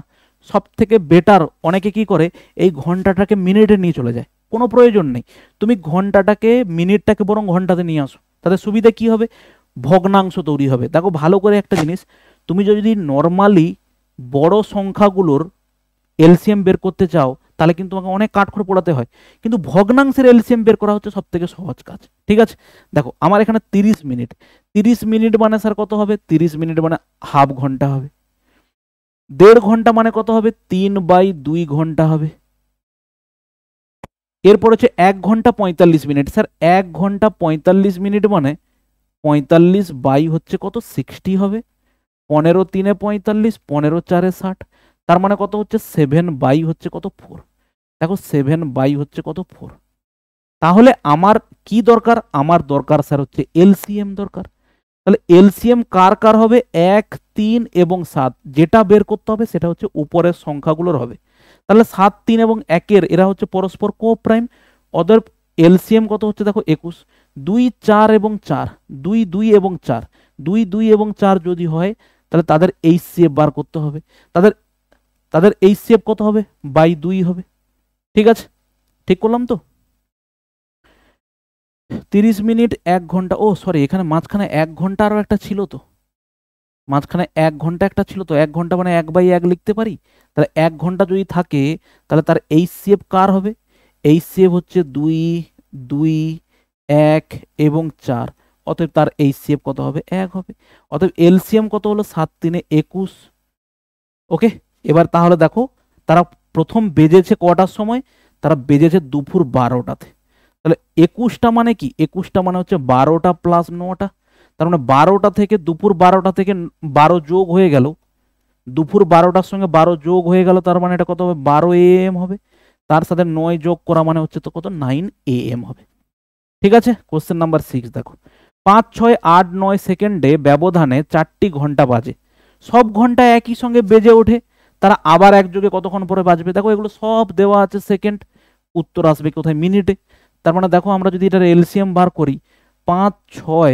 সব থেকে বেটার অনেকে কি করে, এই ঘন্টাটাকে মিনিটে নিয়ে চলে যায়। কোনো প্রয়োজন নেই, তুমি ঘন্টাটাকে মিনিটটাকে বরং ঘন্টাতে নিয়ে আসো, তাতে সুবিধা কি হবে? ভগ্নাংশ তৈরি হবে। দেখো ভালো করে একটা জিনিস, তুমি যদি নর্মালি বড় সংখ্যাগুলোর এলসিএম বের করতে চাও, তাহলে কিন্তু তোমাকে অনেক কাঠখড় পোড়াতে হয়, কিন্তু ভগ্নাংশের এলসিএম বের করা হচ্ছে সব থেকে সহজ কাজ। ঠিক আছে, দেখো আমার এখানে 30 মিনিট, 30 মিনিট মানে স্যার কত হবে? 30 মিনিট মানে হাফ ঘন্টা হবে। 1.5 ঘন্টা মানে কত হবে? 3/2 ঘন্টা হবে। এরপর হচ্ছে 1 ঘন্টা 45 মিনিট। স্যার 1 ঘন্টা 45 মিনিট মানে 45 বাই হচ্ছে কত? 60 হবে। 15 3 45, 15 4 60, তার মানে কত হচ্ছে? 7 বাই হচ্ছে কত? 4। দেখো 7 বাই হচ্ছে কত? 4। তাহলে আমার কি দরকার? আমার দরকার স্যার হচ্ছে এলসিএম দরকার। তাহলে এলসিএম কার কার হবে? 1, 3 এবং 7। যেটা বের করতে হবে সেটা হচ্ছে উপরের সংখ্যাগুলোর হবে। তাহলে 7, 3 এবং 1 এরা হচ্ছে পরস্পর কো প্রাইম, অতএব এলসিএম কত হচ্ছে? দেখো 21। 2 4 এবং 4, 2 2 এবং 4, 2 2 এবং 4 যদি হয়, তাহলে তাদের এইচসিএফ বার করতে হবে। তাদের তাদের এইচসিএফ কত হবে? বাই 2 হবে। ঠিক আছে, ঠিক করলাম তো? 30 মিনিট 1 ঘন্টা, ও সরি, এখানে মাঝখানে 1 ঘন্টা আরও একটা ছিল তো, মাঝখানে 1 ঘন্টা একটা ছিল তো। 1 ঘন্টা মানে 1/1 লিখতে পারি। তাহলে 1 ঘন্টা যদি থাকে, তাহলে তার এইচসিএফ কার হবে? এইচসিএফ হচ্ছে 2 2 1 এবং 4, অতএব তার এইচসিএফ কত হবে? 1 হবে। অতএব এলসিএম কত হলো? 7 3 21। ওকে, এবার তাহলে দেখো তারা প্রথম বেজেছে কটার সময়? তারা বেজেছে দুপুর 12টাতে। তাহলে 21টা মানে কি? 21টা মানে হচ্ছে 12টা প্লাস 9টা। তার মানে 12টা থেকে দুপুর 12টা থেকে 12 যোগ হয়ে গেল, দুপুর 12টার সঙ্গে 12 যোগ হয়ে গেল, তার মানে এটা কত হবে? 12 AM হবে। তার সাথে 9 যোগ করা মানে হচ্ছে তো কত? 9 AM হবে। ঠিক আছে, কোশ্চেন নাম্বার 6 দেখো। 5 6 8 9 সেকেন্ডে ব্যবধানে 4টি ঘন্টা বাজে, সব ঘন্টা একই সঙ্গে বেজে ওঠে, তারা আবার একযোগে কতক্ষণ পরে বাজবে? দেখো এগুলো সব দেওয়া আছে সেকেন্ড, উত্তর আসবে কোথায়? মিনিটে। তার মানে দেখো আমরা যদি এটার এলসিএম বার করি, 5 6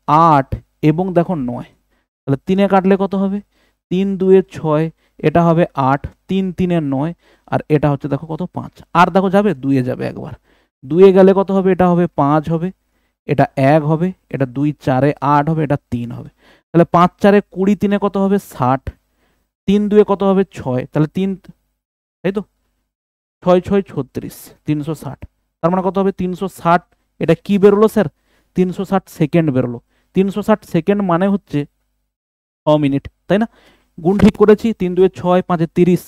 8 এবং দেখো 9, তাহলে 3 কাটলে কত হবে? 3 2 6, এটা হবে 8, 3 3 9, আর এটা হচ্ছে দেখো কত? 5। আর দেখো যাবে 2 যাবে একবার, 2 গেলে কত হবে? এটা হবে 5 হবে, এটা 1 হবে, এটা 2 4 8 হবে, এটা 3 হবে। তাহলে 5 4 20, 3 কত হবে? 60, 3 2 কত হবে? 6, তাহলে 3, তাই তো, 6 6 36, 360। তার মানে কত হবে? 360। এটা কি বেরোলো স্যার? 360 সেকেন্ড বেরোলো। 360 সেকেন্ড মানে হচ্ছে 6 মিনিট, তাই না? গুণ ঠিক করেছি, 3 2 6, 5 30,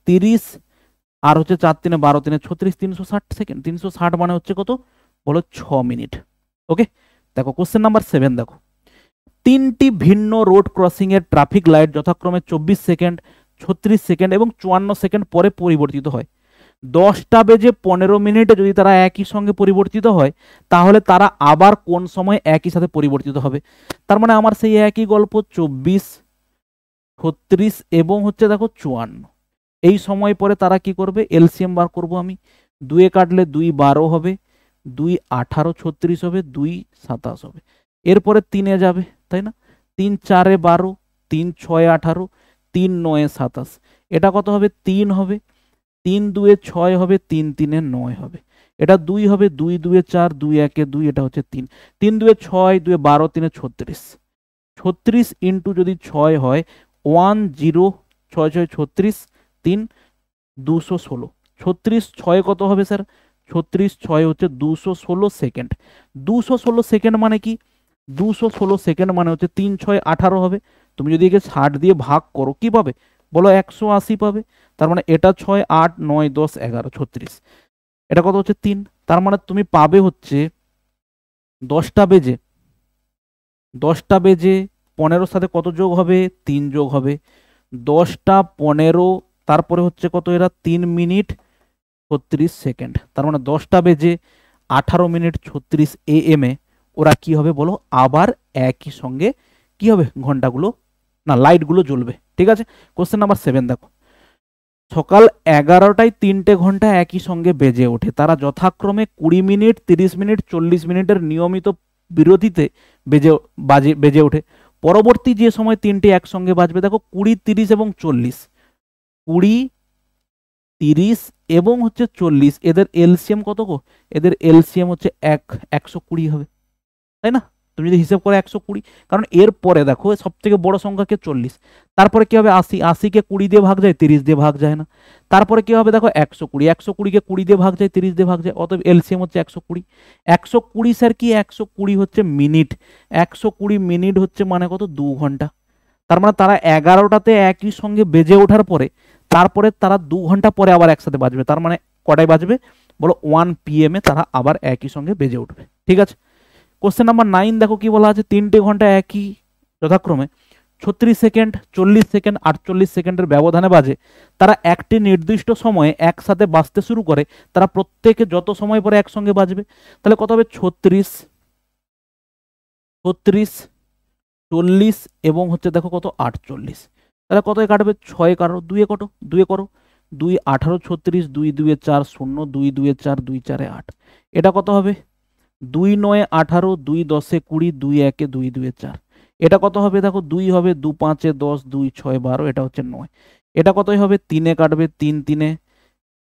30 আর হচ্ছে 4 3 12 3 36, 360 সেকেন্ড। 360 মানে হচ্ছে কত বলো? 6 মিনিট। ওকে, দেখো কোশ্চেন নাম্বার 7 দেখো। 3টি ভিন্ন রোড ক্রসিং এর ট্রাফিক লাইট যথাক্রমে 24 সেকেন্ড, 36 সেকেন্ড এবং 54 সেকেন্ড পরে পরিবর্তিত হয়। 10টা বেজে 15 মিনিটে যদি তারা একই সঙ্গে পরিবর্তিত হয়, তাহলে তারা আবার কোন সময় একই সাথে পরিবর্তিত হবে? তার মানে আমার সেই একই গল্প, 24 36 এবং হচ্ছে দেখো 54, এই সময় পরে তারা কি করবে? এলসিএম বার করব আমি। 2 কাটলে 2 12 হবে, 2 18 36 হবে, 2 27 হবে। এরপরে 3-এ যাবে, তাই না? 3 4-এ 12, 3 6-এ 18, 3 9-এ 27। এটা কত হবে? 3 হবে। 3 2-এ 6 হবে, 3 3-এ 9 হবে। এটা 2 হবে, 2 2-এ 4, 2 1-এ 2, এটা হচ্ছে 3। 3 2-এ 6, 2-এ 12, 3-এ 36। 36 ইন্টু যদি 6 হয় 1 0 6 6 36, 3 216। 36 6 কত হবে স্যার? 36 6 হচ্ছে 216 সেকেন্ড। 216 সেকেন্ড মানে কি? 216 সেকেন্ড মানে হচ্ছে 3 6 18 হবে। তুমি যদি একে 60 দিয়ে ভাগ করো কি পাবে বলো? 180 পাবে। তার মানে এটা 6 8 9 10 11 36, এটা কত হচ্ছে 3। তার মানে তুমি পাবে হচ্ছে 10টা বেজে 15 সাথে কত যোগ হবে? 3 যোগ হবে। 10টা 15, তারপরে হচ্ছে কত এরা? 3 মিনিট 36 সেকেন্ড। তার মানে 10টা বেজে 18 মিনিট 36 AM এ ওরা কি হবে বলো? আবার একই সঙ্গে কি হবে? ঘন্টাগুলো না লাইটগুলো জ্বলবে। ঠিক আছে, কোশ্চেন নাম্বার 7 দেখো। সকাল 11টায় 3টে ঘন্টা একই সঙ্গে বেজে ওঠে। তারা যথাক্রমে 20 মিনিট 30 মিনিট 40 মিনিটের নিয়মিত বিরতিতে বেজে ওঠে। পরবর্তী যে সময় 3টে একসঙ্গে বাজবে, দেখো 20 30 এবং 40, 20 30 এবং হচ্ছে 40, এদের এলসিএম কত গো? এদের এলসিএম হচ্ছে 120 হবে, তাই না? তুমি যদি হিসাব করে 120, কারণ এর পরে দেখো সব থেকে বড় সংখ্যাকে 40, তারপরে কি হবে? 80, 80-কে 20 দিয়ে ভাগ যায়, 30 দিয়ে ভাগ যায় না। তারপরে কি হবে দেখো? 120, 120-কে 20 দিয়ে ভাগ যায়, 30 দিয়ে ভাগ যায়, অতএব এলসিএম হচ্ছে 120। 120 স্যার কি? 120 হচ্ছে মিনিট। 120 মিনিট হচ্ছে মানে কত? 2 ঘন্টা। তার মানে তারা 11টাতে একই সঙ্গে বেজে ওঠার পরে তারপরে তারা 2 ঘন্টা পরে আবার একসাথে বাজবে। তার মানে কটায় বাজবে বলো? 1 PM এ তারা আবার একই সঙ্গে বেজে উঠবে। ঠিক আছে, কোশ্চেন নাম্বার 9 দেখো কি বলা আছে? 3টে ঘন্টা একই যথাক্রমে 36 সেকেন্ড 40 সেকেন্ড 48 সেকেন্ডের ব্যবধানে বাজে। তারা একটি নির্দিষ্ট সময়ে একসাথে বাজতে শুরু করে। তারা প্রত্যেকে যত সময় পরে একসঙ্গে বাজবে। তাহলে কত হবে? 36 36 40 এবং হচ্ছে দেখো কত? 48। তাহলে কত কাটবে? 6 কাটো, 2 কত? 2 করো। 2 18 36, 2 2 4 0, 2 2 4 2 4 8, এটা কত হবে? 2 9 18, 2 10 20, 2 1 2 2 4, এটা কত হবে? দেখো 2 হবে, 2 5 10, 2 6 12, এটা হচ্ছে 9। এটা কতই হবে? 3 কাটবে, 3 3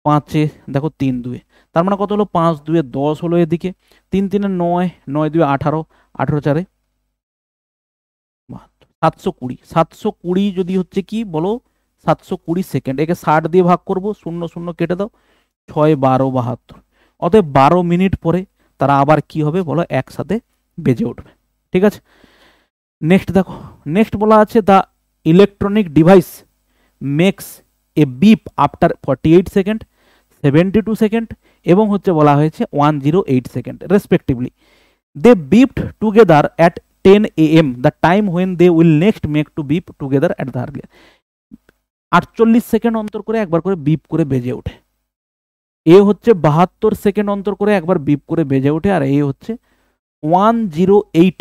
5, দেখো 3 2, তার মানে কত হলো? 5 2 10 হলো এদিকে, 3 3 9, 9 2 18, 18 4 720। 720 যদি হচ্ছে কি বলো? 720 সেকেন্ড। একে 60 দিয়ে ভাগ করবো, 0 0 কেটে দাও, 6 12 72। অতএব 12 মিনিট পরে তারা আবার কি হবে বলো? একসাথে বেজে উঠবে। ঠিক আছে, নেক্সট দেখো। নেক্সট বলা আছে the electronic device makes a beep after 48 second, 72 second এবং হচ্ছে বলা হয়েছে 108 second respectively. They beeped together at 10 AM, the time when they will next make to beep together at the earlier। 48 second অন্তর করে একবার করে বিপ করে বেজে ওঠে। এ হচ্ছে 72 সেকেন্ড অন্তর করে একবার বিপ করে বেজে ওঠে, আর এ হচ্ছে 108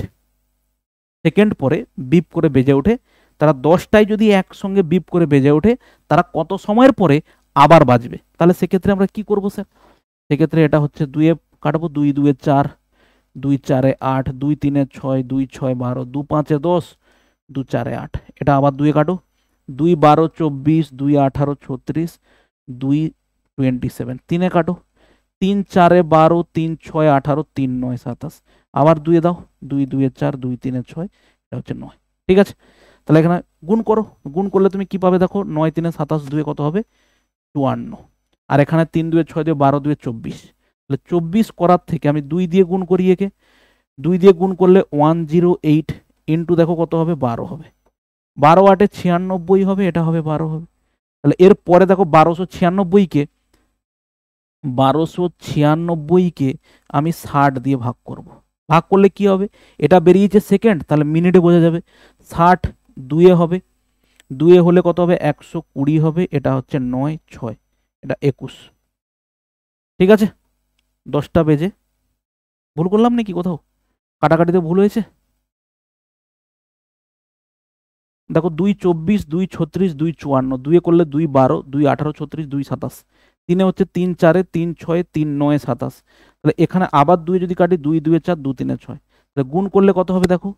সেকেন্ড পরে বিপ করে বেজে ওঠে। তারা 10টায় যদি একসঙ্গে বিপ করে বেজে ওঠে, তারা কত সময়ের পরে আবার বাজবে? তাহলে সেক্ষেত্রে আমরা কি করবো স্যার? সেক্ষেত্রে এটা হচ্ছে 2 কাটবো, 2 2 4, 2 4 8, 2 3 6, 2 6 12, 2 5 10, 2 4 8, এটা আবার 2 কাটো, 2 12 24, 2 18 36, 2 27, 3 কাটো, 3 4 12, 3 6 18, 3 9 27, আবার 2 দাও, 2 2 4, 2 3 6, এটা হচ্ছে 9। ঠিক আছে, তাহলে এখানে গুণ করো, গুণ করলে তুমি কি পাবে দেখো? 9 3 27, 2 কত হবে? 54। আর এখানে 3 2 6 2 12, 2 24, তাহলে 24 করার থেকে আমি 2 দিয়ে গুণ করি, একে 2 দিয়ে গুণ করলে 108 ইন্টু দেখো কত হবে? 12 হবে। 12 8 96 হবে, এটা হবে 12 হবে। তাহলে এর পরে দেখো 1296কে আমি 60 দিয়ে ভাগ করব। ভাগ করলে কি হবে? এটা বেরিয়েছে সেকেন্ড, তাহলে মিনিটে বোঝা যাবে। 60 2 হবে, 2 হলে কত হবে? 120 হবে, এটা হচ্ছে 9 6, এটা 21। ঠিক আছে, 10টা বেজে, ভুল করলাম নাকি কোথাও? কাটাকাটিতে ভুল হয়েছে? দেখো 2 24, 2 36, 2 54, 2 করলে 2 12, 2 18 36, 2 27, তিনে হচ্ছে 3 4 3 6 3 9 27, তাহলে এখানে আবার 2 যদি কাটি 2 2 4 2 3 6, তাহলে গুণ করলে কত হবে দেখো,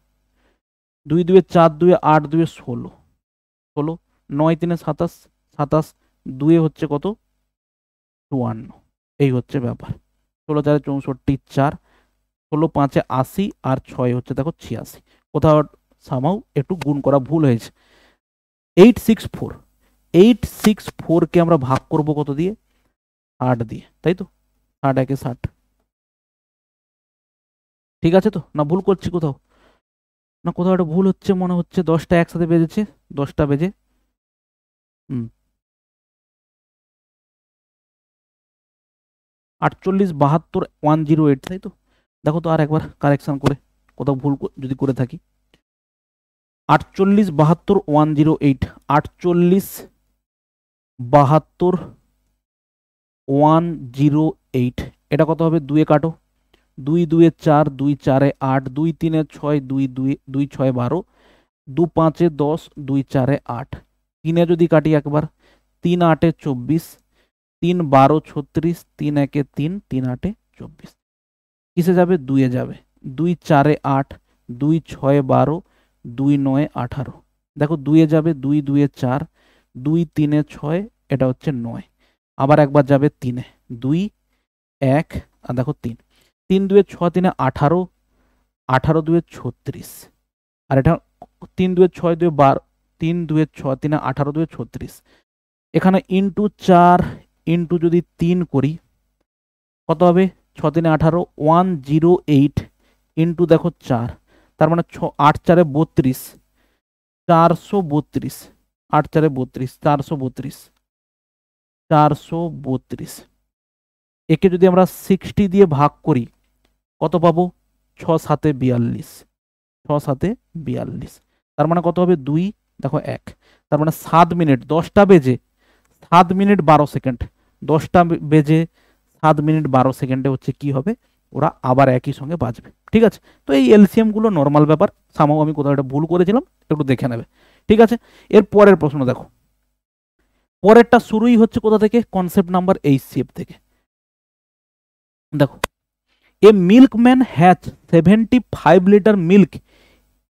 2 2 4 2 8 2 16, 16 9 3 27, 27 2 হচ্ছে কত 52, এই হচ্ছে ব্যাপার। 16 4 64 4, 16 5 80 আর 6 হচ্ছে দেখো 86, কোথাও সামাও একটু গুণ করা ভুল হয়েছে। 864, 864 কে আমরা ভাগ করব কত দিয়ে, 8 দিয়ে, তাই তো, 8 একে 60, ঠিক আছে তো, না ভুল করছি কোথাও, না কোথাও একটা ভুল হচ্ছে মনে হচ্ছে, 10টা একসাথে বেজেছে, 10টা বেজে 48 72 108, তাই তো, দেখো তো আর একবার কারেকশন করে কোথাও ভুল যদি করে থাকি। 48 72 108, 48 72 108, এটা কত হবে, 2 এ কাটো, 2 2 এ 4, 2 4 এ 8, 2 3 এ 6, 2 2 2 6 12, 2 5 এ 10, 2 4 এ 8, 3 এ যদি কাটি একবার, 3 8 এ 24, 3 12 36, 3 1 এ 3, 3 8 এ 24, কিসে যাবে, 2 এ যাবে, 2 4 এ 8, 2 6 12, 2 9 এ 18, দেখো 2 এ যাবে, 2 2 এ 4, 2 3 এ 6, এটা হচ্ছে 9, আবার একবার যাবে 3 এ, 2 1 আর দেখো 3, 3 2 এ 6 3 এ 18, 18 2 এ 36, আর এটা 3 2 এ 6 2 এ 12, 3 2 এ 6 3 এ 18 2 এ 36, এখানে ইন্টু 4 ইন্টু যদি 3 করি কত হবে, 6 3 এ 18, 108 ইন্টু দেখো 4, তার মানে 8 4 এ 32, 432, 8 4 এ 32, 432, 432, একে যদি আমরা 60 দিয়ে ভাগ করি কত পাবো, 6 7 এ 42, 6 7 এ 42, তার মানে কত হবে 2 দেখো 1, তার মানে 7 মিনিট, 10টা বেজে 7 মিনিট 12 সেকেন্ড, 10টা বেজে 7 মিনিট 12 সেকেন্ডে হচ্ছে কি হবে, ওরা আবার একই সঙ্গে বাজবে, ঠিক আছে। তো এই এলসিএম গুলো নর্মাল ব্যাপার, সামাও আমি কোথাও একটা ভুল করেছিলাম, একটু দেখে নেবে, ঠিক আছে। এর পরের প্রশ্ন দেখো, পরেরটা শুরুই হচ্ছে কোথা থেকে, কনসেপ্ট নাম্বার এইচসিএফ থেকে। দেখো, a milkman has 75 litre milk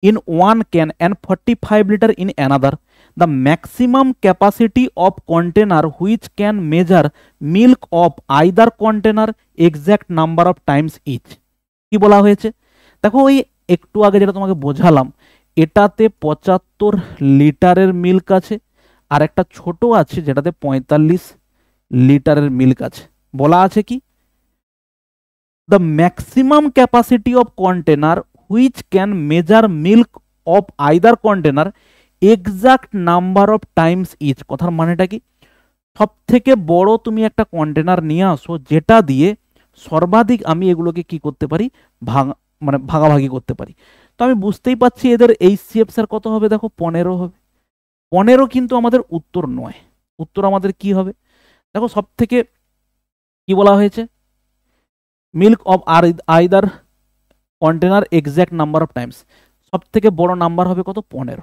in one can and 45 liter in another. The maximum capacity of container which can measure milk of either container exact number of times each. কি বলা হয়েছে দেখো, ওই একটু আগে যেটা তোমাকে বোঝালাম, এটাতে 75 লিটারের মিল্ক আছে, আর একটা ছোট আছে যেটাতে 45 লিটারের মিল্ক আছে। বলা আছে কি, the maximum capacity of container which can measure milk of either container exact number of times each। কথার মানেটা কি, সব থেকে বড় তুমি একটা কন্টেনার নিয়ে আসো যেটা দিয়ে সর্বাধিক আমি এগুলোকে কি করতে পারি, মানে ভাগাভাগি করতে পারি। তো আমি বুঝতেই পারছি এদের এইচসিএফ স্যার কত হবে, দেখো 15 হবে। 15 কিন্তু আমাদের উত্তর নয়, উত্তর আমাদের কি হবে দেখো, সব থেকে কি বলা হয়েছে, milk of either container exact number of Times, সব থেকে বড় নাম্বার হবে কত, 15।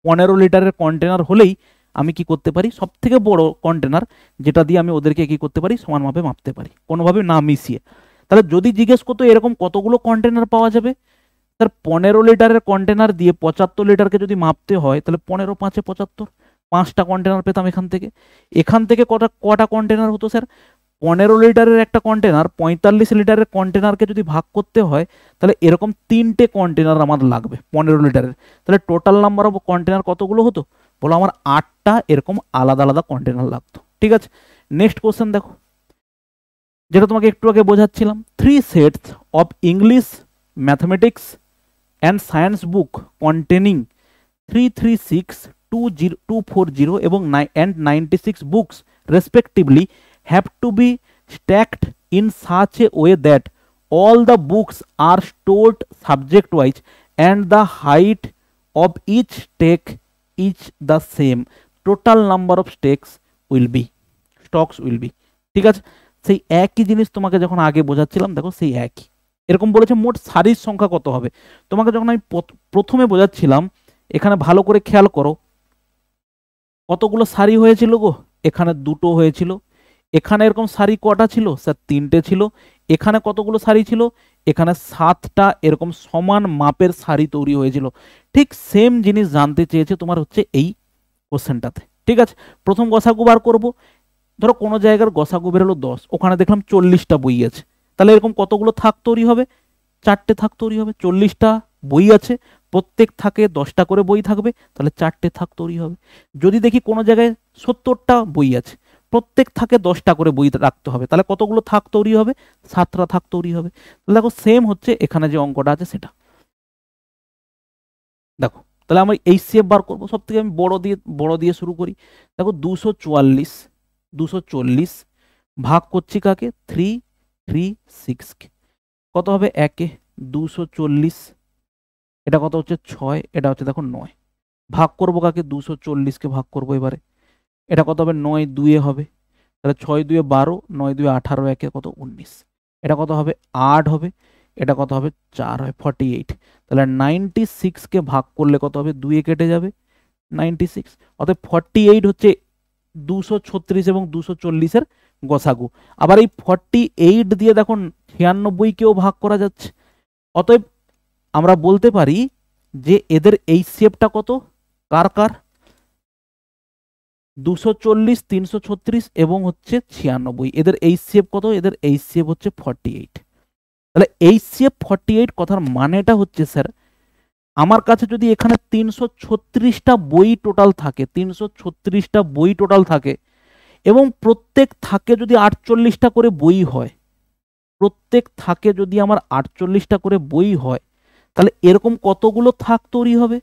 15 লিটারের কন্টেনার হলেই আমি কি করতে পারি, সব থেকে বড় কন্টেনার যেটা দিয়ে আমি ওদেরকে কি করতে পারি, সমানভাবে মাপতে পারি, কোনোভাবে না মিশিয়ে। তাহলে যদি জিজ্ঞেস করতো এরকম কতগুলো কন্টেনার পাওয়া যাবে, তার 15 লিটারের কন্টেনার দিয়ে 75 লিটারকে যদি মাপতে হয়, তাহলে 15 5 75, 5টা কন্টেনার পেতাম এখান থেকে। এখান থেকে কটা কন্টেনার হতো স্যার, 15 লিটারের একটা কন্টেনার 45 লিটারের কন্টেনারকে যদি ভাগ করতে হয়, তাহলে এরকম 3টে কন্টেনার আমার লাগবে 15 লিটারের। তাহলে টোটাল নাম্বার অফ কন্টেনার কতগুলো হতো, বলো আমার 8টা এরকম আলাদা আলাদা কন্টেনার লাগতো, ঠিক আছে। নেক্সট কোশ্চেন দেখো, যেটা তোমাকে একটু আগে বোঝাচ্ছিলাম, 3 sets of English, mathematics and science book containing 336, 240 এবং 96 books respectively have to be stacked in such a way that all the books are stored subject wise and the height of each stack is the same. Total number of stocks will be ঠিক আছে। সেই একই জিনিস তোমাকে যখন আগে বোঝাচ্ছিলাম, দেখো সেই একই এরকম বলেছে, মোট সারির সংখ্যা কত হবে। তোমাকে যখন আমি প্রথমে বোঝাচ্ছিলাম, এখানে ভালো করে খেয়াল করো, কতগুলো সারি হয়েছিল গো, এখানে দুটো হয়েছিল, এখানে এরকম সারি কটা ছিল স্যার? 3টে ছিল। এখানে কতগুলো সারি ছিল? এখানে 7টা এরকম সমান মাপের সারি তৈরি হয়েছিল। ঠিক সেম জিনিস জানতে চেয়েছে তোমার হচ্ছে এই কোশ্চেনটাতে। ঠিক আছে, প্রথম গসাগু বার করবো। ধরো কোনো জায়গার গসাগু বেরোলো 10, ওখানে দেখলাম 40টা বই আছে, তাহলে এরকম কতগুলো থাক তৈরি হবে? 4টে থাক তৈরি হবে। 40টা বই আছে, প্রত্যেক থাকে 10টা করে বই থাকবে, তাহলে 4টে থাক তৈরি হবে। যদি দেখি কোনো জায়গায় 70টা বই আছে, প্রত্যেক থাকে 10টা করে বই রাখতে হবে, তাহলে কতগুলো থাক তৈরি হবে? 7টা থাক তৈরি হবে। তাহলে দেখো সেম হচ্ছে এখানে যে অঙ্কটা আছে সেটা। দেখো তাহলে আমরা এই শেপ বার করবো। সব থেকে আমি বড় দিয়ে শুরু করি। দেখো 240 ভাগ করছি কাকে? 3, 3, 6 কে। কত হবে? 1 240, এটা কত হচ্ছে? 6, এটা হচ্ছে দেখো 9। ভাগ করবো কাকে? 240কে ভাগ করবো এবারে। এটা কত হবে? 9 2 হবে, তাহলে 6 2 12, 9 2 18, 1 কত? 19। এটা কত হবে? 8 হবে। এটা কত হবে? 4 হয়, 48। তাহলে 96কে ভাগ করলে কত হবে? 2 কেটে যাবে, 96। অতএব 48 হচ্ছে 236 এবং 240-এর গসাগু। আবার এই 48 দিয়ে দেখো 96কেও ভাগ করা যাচ্ছে। অতএব আমরা বলতে পারি যে এদের এই শেপটা কত? কার কার? 240, 336 এবং হচ্ছে 96, এদের এই শেপ কত? এদের এই শেপ হচ্ছে 48। তাহলে এই শেপ 48 কথার মানেটা হচ্ছে স্যার, আমার কাছে যদি এখানে 336টা বই টোটাল থাকে, 336টা বই টোটাল থাকে, এবং প্রত্যেক থাকে যদি 48টা করে বই হয়, প্রত্যেক থাকে যদি আমার 48টা করে বই হয়, তাহলে এরকম কতগুলো থাক তৈরি হবে?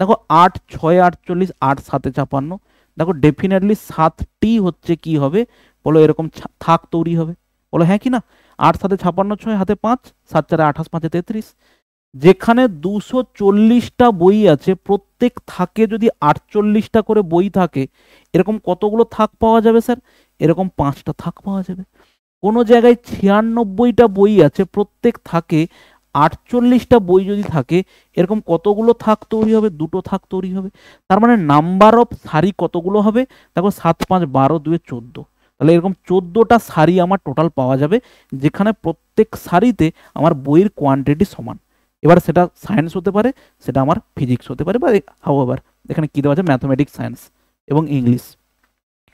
দেখো 8 6 48, 8 7 56, দেখো ডেফিনেটলি 7টি হচ্ছে কি হবে বলো? এরকম থাক তৈরি হবে। বলো হ্যাঁ কি না? 8 7 56, 6 হাতে 5, 7 4 28, 5 33। যেখানে 240টা বই আছে, প্রত্যেক থাকে যদি 48টা করে বই থাকে, এরকম কতগুলো থাক পাওয়া যাবে স্যার? এরকম 5টা থাক পাওয়া যাবে। কোনো জায়গায় 96টা বই আছে, প্রত্যেক থাকে 48টা বই যদি থাকে, এরকম কতগুলো থাক তৈরি হবে? 2টো থাক তৈরি হবে। তার মানে নাম্বার অফ সারি কতগুলো হবে? দেখো 7 5 12 2 14, তাহলে এরকম 14টা সারি আমার টোটাল পাওয়া যাবে, যেখানে প্রত্যেক সারিতে আমার বইয়ের কোয়ান্টিটি সমান। এবার সেটা সায়েন্স হতে পারে, সেটা আমার ফিজিক্স হতে পারে, বা হাউএভার এখানে কি দেওয়া আছে? ম্যাথমেটিক্স, সায়েন্স এবং ইংলিশ।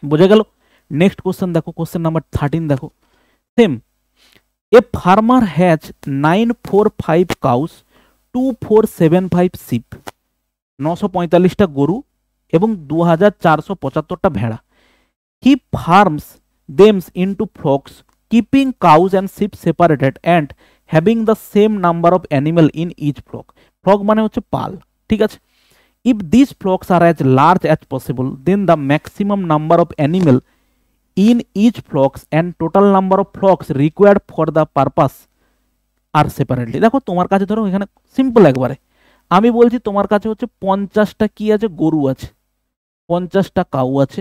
বোঝা গেল? নেক্সট কোশ্চেন দেখো, কোশ্চেন নাম্বার 13 দেখো। Same, a farmer has 945 cows, 2475 sheep, 945টা গরু এবং 2475টা ভেড়া। He forms them into flocks, keeping cows and sheep separated and having the same number of animal in each flock. Flock মানে হচ্ছে পাল, ঠিক আছে? If these flocks are as large as possible, then the maximum number of animal in each flocks and total number of flocks required for the purpose are separately. দেখো তোমার কাছে ধরো এখানে simple একবারে আমি বলছি, তোমার কাছে হচ্ছে 50টা কি আছে? গরু আছে, 50টা কাউ আছে।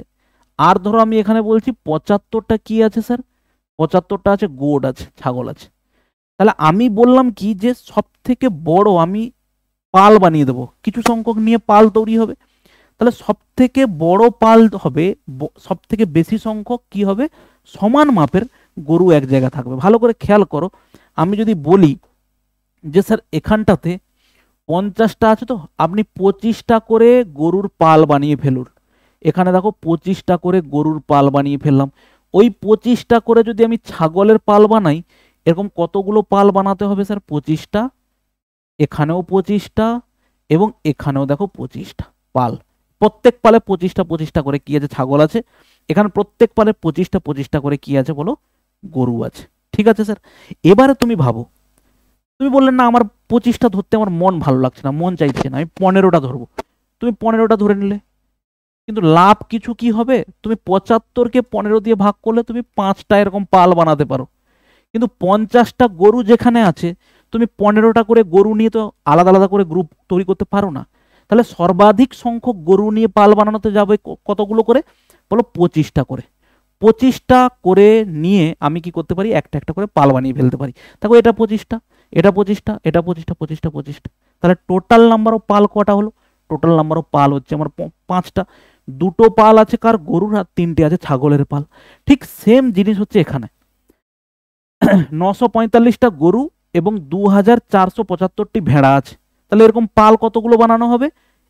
আর ধরো আমি এখানে বলছি 75টা কি আছে স্যার? 75টা আছে গোট আছে, ছাগল আছে। তাহলে আমি বললাম কি যে সব থেকে বড় আমি পাল বানিয়ে দেবো, কিছু সংখ্যক নিয়ে পাল তৈরি হবে। তাহলে সব থেকে বড় পাল হবে, সব থেকে বেশি সংখ্যক কি হবে? সমান মাপের গরু এক জায়গা থাকবে। ভালো করে খেয়াল করো, আমি যদি বলি যে স্যার এখানটাতে 50টা আছে, তো আপনি 25টা করে গরুর পাল বানিয়ে ফেলুন। এখানে দেখো 25টা করে গরুর পাল বানিয়ে ফেললাম। ওই 25টা করে যদি আমি ছাগলের পাল বানাই, এরকম কতগুলো পাল বানাতে হবে স্যার? 25টা, এখানেও 25টা এবং এখানেও দেখো 25টা পাল। প্রত্যেক পালে 25টা 25টা করে কি আছে? ছাগল আছে। এখানে প্রত্যেক পালে 25টা 25টা করে কি আছে বলো? গরু আছে। ঠিক আছে স্যার, এবারে তুমি ভাবো, তুমি বললেন না আমার 25টা ধরতে আমার মন ভালো লাগছে না, মন চাইছে না, আমি 15টা ধরবো। তুমি 15টা ধরে নিলে, কিন্তু লাভ কিছু কি হবে? তুমি 75কে 15 দিয়ে ভাগ করলে তুমি 5টা এরকম পাল বানাতে পারো। কিন্তু 50টা গরু যেখানে আছে, তুমি 15টা করে গরু নিয়ে তো আলাদা আলাদা করে গ্রুপ তৈরি করতে পারো না। তাহলে সর্বাধিক সংখ্যক গরু নিয়ে পাল বানানোতে যাবে কতগুলো করে বলো? 25টা করে। 25টা করে নিয়ে আমি কি করতে পারি? একটা একটা করে পাল বানিয়ে ফেলতে পারি। দেখো এটা 25টা, এটা 25টা, এটা 25টা, 25টা, 25টা। তাহলে টোটাল নাম্বার অফ পাল কটা হলো? টোটাল নাম্বার অফ পাল হচ্ছে আমার 5টা। দুটো পাল আছে কার, গরুর, আর তিনটে আছে ছাগলের পাল। ঠিক সেম জিনিস হচ্ছে এখানে 945টা গরু এবং 2475টি ভেড়া আছে, তাহলে এরকম পাল কতগুলো বানানো হবে,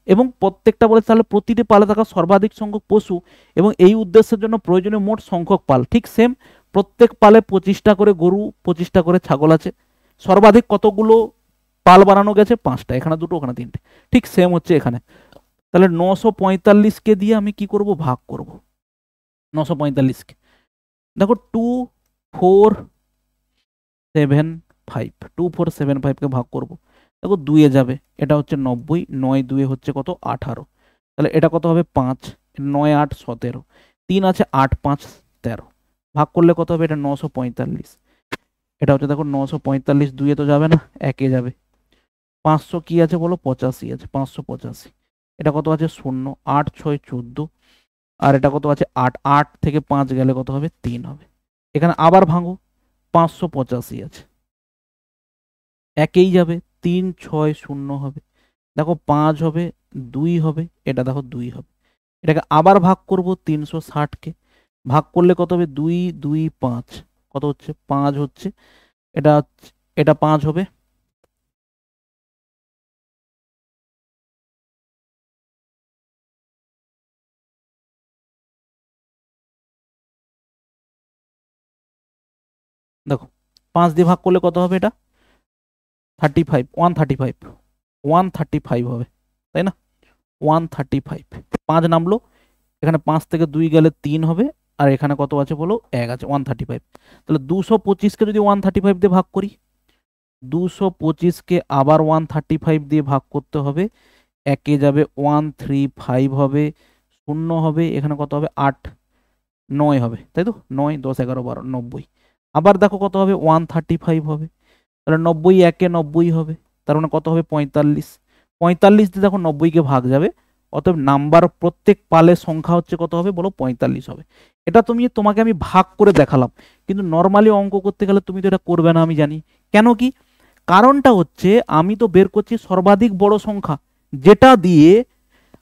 এবং প্রত্যেকটা বলে তাহলে প্রতিটি পালে থাকা সর্বাধিক সংখ্যক পশু এবং এই উদ্দেশ্যের জন্য প্রয়োজনীয় মোট সংখ্যক পাল। ঠিক সেম, প্রত্যেক পালে 25টা করে গরু 25টা করে ছাগল আছে, সর্বাধিক কতগুলো পাল বানানো গেছে, 5টা, এখানে দুটো ওখানে তিনটে। ঠিক সেম হচ্ছে এখানে। তাহলে 945কে দিয়ে আমি কি করব, ভাগ করব 945কে। দেখো 2475কে ভাগ করব, দেখো 2 যাবে, এটা হচ্ছে 90, 9 2 হচ্ছে কত 18, তাহলে এটা কত হবে 5, 9 8 17, 3 আছে 8 5 13, ভাগ করলে কত হবে, এটা 945, এটা হচ্ছে দেখো 945, 2 তো যাবে না, 1 যাবে, 500 কি আছে বলো, 85 আছে, 585, এটা কত আছে 0, 8 6 14, আর এটা কত আছে 8, 8 থেকে 5 গেলে কত হবে 3 হবে। এখানে আবার ভাঙো, 585 আছে, একেই যাবে, 3 6 0 হবে, দেখো 5 হবে, 2 হবে, এটা দেখো 2 হবে। এটাকে আবার ভাগ করব 360কে, ভাগ করলে কত হবে 2 2 5, কত হচ্ছে 5 হচ্ছে, এটা এটা 5 হবে। দেখো 5 দিয়ে ভাগ করলে কত হবে, এটা 35, 135, 135 হবে, তাই না, 135, 5 নামলো, এখানে 5 থেকে 2 গেলে 3 হবে, আর এখানে কত আছে বলো 1 আছে, 135। তাহলে 225কে যদি 135 দিয়ে ভাগ করি, 225কে আবার 135 দিয়ে ভাগ করতে হবে, একে যাবে 135 হবে, 0 হবে, এখানে কত হবে 8 9 হবে, তাই তো, 9 10 11 12 90, আবার দেখো কত হবে 135 হবে, তাহলে 90 একে 90 হবে, তার মানে কত হবে 45, 45 দিয়ে দেখো 90কে ভাগ যাবে, অতএব নাম্বার প্রত্যেক পালের সংখ্যা হচ্ছে কত হবে বলো 45 হবে। এটা তোমাকে আমি ভাগ করে দেখালাম, কিন্তু নর্মালি অঙ্ক করতে গেলে তুমি তো এটা করবে না আমি জানি। কেন কি, কারণটা হচ্ছে আমি তো বের করছি সর্বাধিক বড় সংখ্যা, যেটা দিয়ে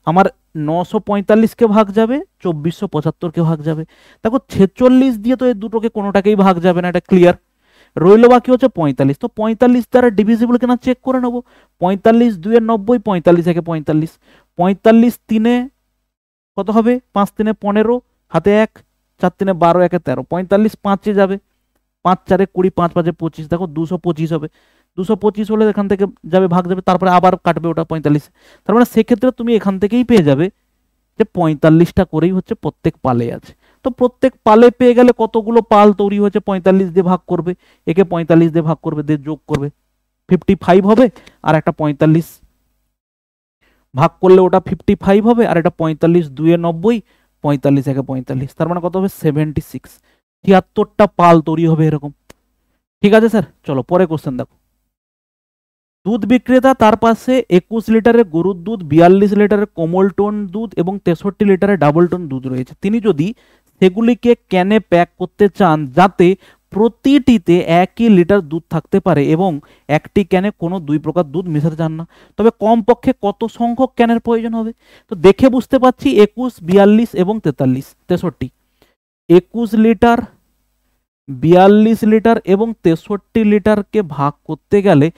আমার 945কে ভাগ যাবে, 2475কে ভাগ যাবে। দেখো 46 দিয়ে তো এই দুটোকে কোনোটাকেই ভাগ যাবে না, এটা ক্লিয়ার। রইল বাকি হচ্ছে 45, তো 45 দ্বারা ডিভিজিবল কিনা চেক করে নেবো। 45 2 90, 45 একে 45, 45 3 কত হবে, 5 3 15, হাতে 1, 4 3 12, 1 13, 45 5 যাবে, 5 4 20, 5 5 25, দেখো 225 হবে, 225 হলে এখান থেকে যাবে ভাগ যাবে, তারপরে আবার কাটবে ওটা 45, তার মানে সেক্ষেত্রে তুমি এখান থেকেই পেয়ে যাবে যে 45টা করেই হচ্ছে প্রত্যেক পালে আছে। তো প্রত্যেক পালে পেয়ে গেলে কতগুলো পাল তৈরি হয়েছে, 45 দিয়ে ভাগ করবে, একে 45 দিয়ে ভাগ করবে, দিয়ে যোগ করবে 55 হবে, আর একটা 45 ভাগ করলে ওটা 55 হবে, আর এটা 45 2 90, 45 একে 45, তার মানে কত হবে 76, 76টা পাল তৈরি হবে এরকম। ঠিক আছে স্যার, চলো পরে কোশ্চেন দেখো। দুধ বিক্রেতা তার পাশে 21 লিটারের গরুর দুধ, 42 লিটারের কোমল টোন দুধ এবং 63 লিটারের ডাবল টোন দুধ রয়েছে। তিনি যদি সেগুলিকে ক্যানে প্যাক করতে চান যাতে প্রতিটিতে 1 লিটার দুধ থাকতে পারে এবং একটি ক্যানে কোনো 2 প্রকার দুধ মেশাতে চান না, তবে কমপক্ষে কত সংখ্যক ক্যানের প্রয়োজন হবে। তো দেখে বুঝতে পারছি 21 42 এবং 43 63, 21 লিটার 42 লিটার এবং 63 লিটারকে ভাগ করতে গেলে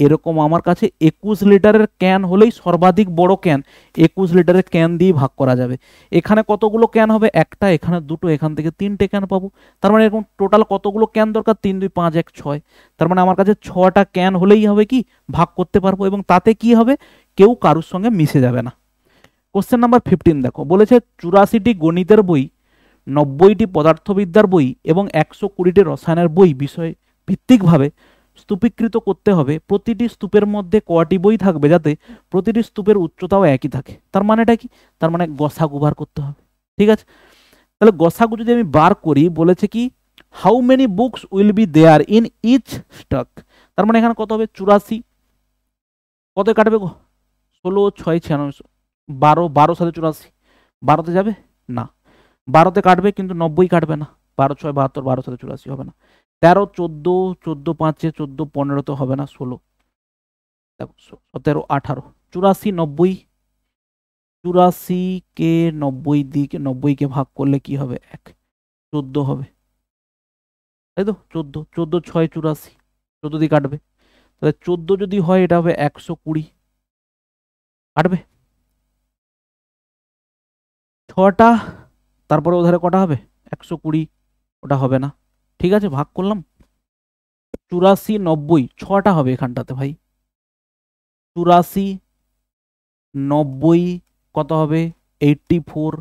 এরকম আমার কাছে 21 লিটারের ক্যান হলেই সর্বাধিক বড় ক্যান, 21 লিটারের ক্যান দিয়ে ভাগ করা যাবে। এখানে কতগুলো ক্যান হবে, একটা, এখানে দুটো, এখান থেকে 3টে ক্যান পাবো, তার মানে এরকম টোটাল কতগুলো ক্যান দরকার, 3 2 5 1 6, তার মানে আমার কাছে 6টা ক্যান হলেই হবে কি ভাগ করতে পারবো, এবং তাতে কি হবে কেউ কারুর সঙ্গে মিশে যাবে না। কোশ্চেন নাম্বার 15 দেখো, বলেছে 84টি গণিতের বই, 90টি পদার্থবিদ্যার বই এবং 120টি রসায়নের বই বিষয় ভিত্তিকভাবে স্তূপীকৃত করতে হবে। প্রতিটি স্তূপের মধ্যে কয়টি বই থাকবে যাতে প্রতিটি স্তূপের উচ্চতাও একই থাকে। তার মানেটা কি, তার মানে গসাগু বার করতে হবে। ঠিক আছে, তাহলে গসাগু যদি আমি বার করি, বলেছে কি how many books will be there in each stock, তার মানে এখানে কত হবে 84, কত কাটবে গো 16 6 96, 12, 12 সাথে 84, 12তে যাবে না, 12তে কাটবে কিন্তু 90 কাটবে না, 12 6 72, 12 সাথে 84 হবে না, 13 14, 14 5 14 15 তো হবে না, 16 দেখো 17 18, 84 90, 84 কে 90 কে ভাগ করলে কি হবে? 1, 14 হবে, তাই তো? 14, 14 6 84, 14 দিয়ে কাটবে, তাহলে 14 যদি হয় এটা হবে 120, কাটবে 6টা, তারপরে ওধারে কটা হবে? 120, ওটা হবে না, ঠিক আছে, ভাগ করলাম 84 90, 6টা হবে এখানটাতে ভাই, 84 90 কত হবে? 84,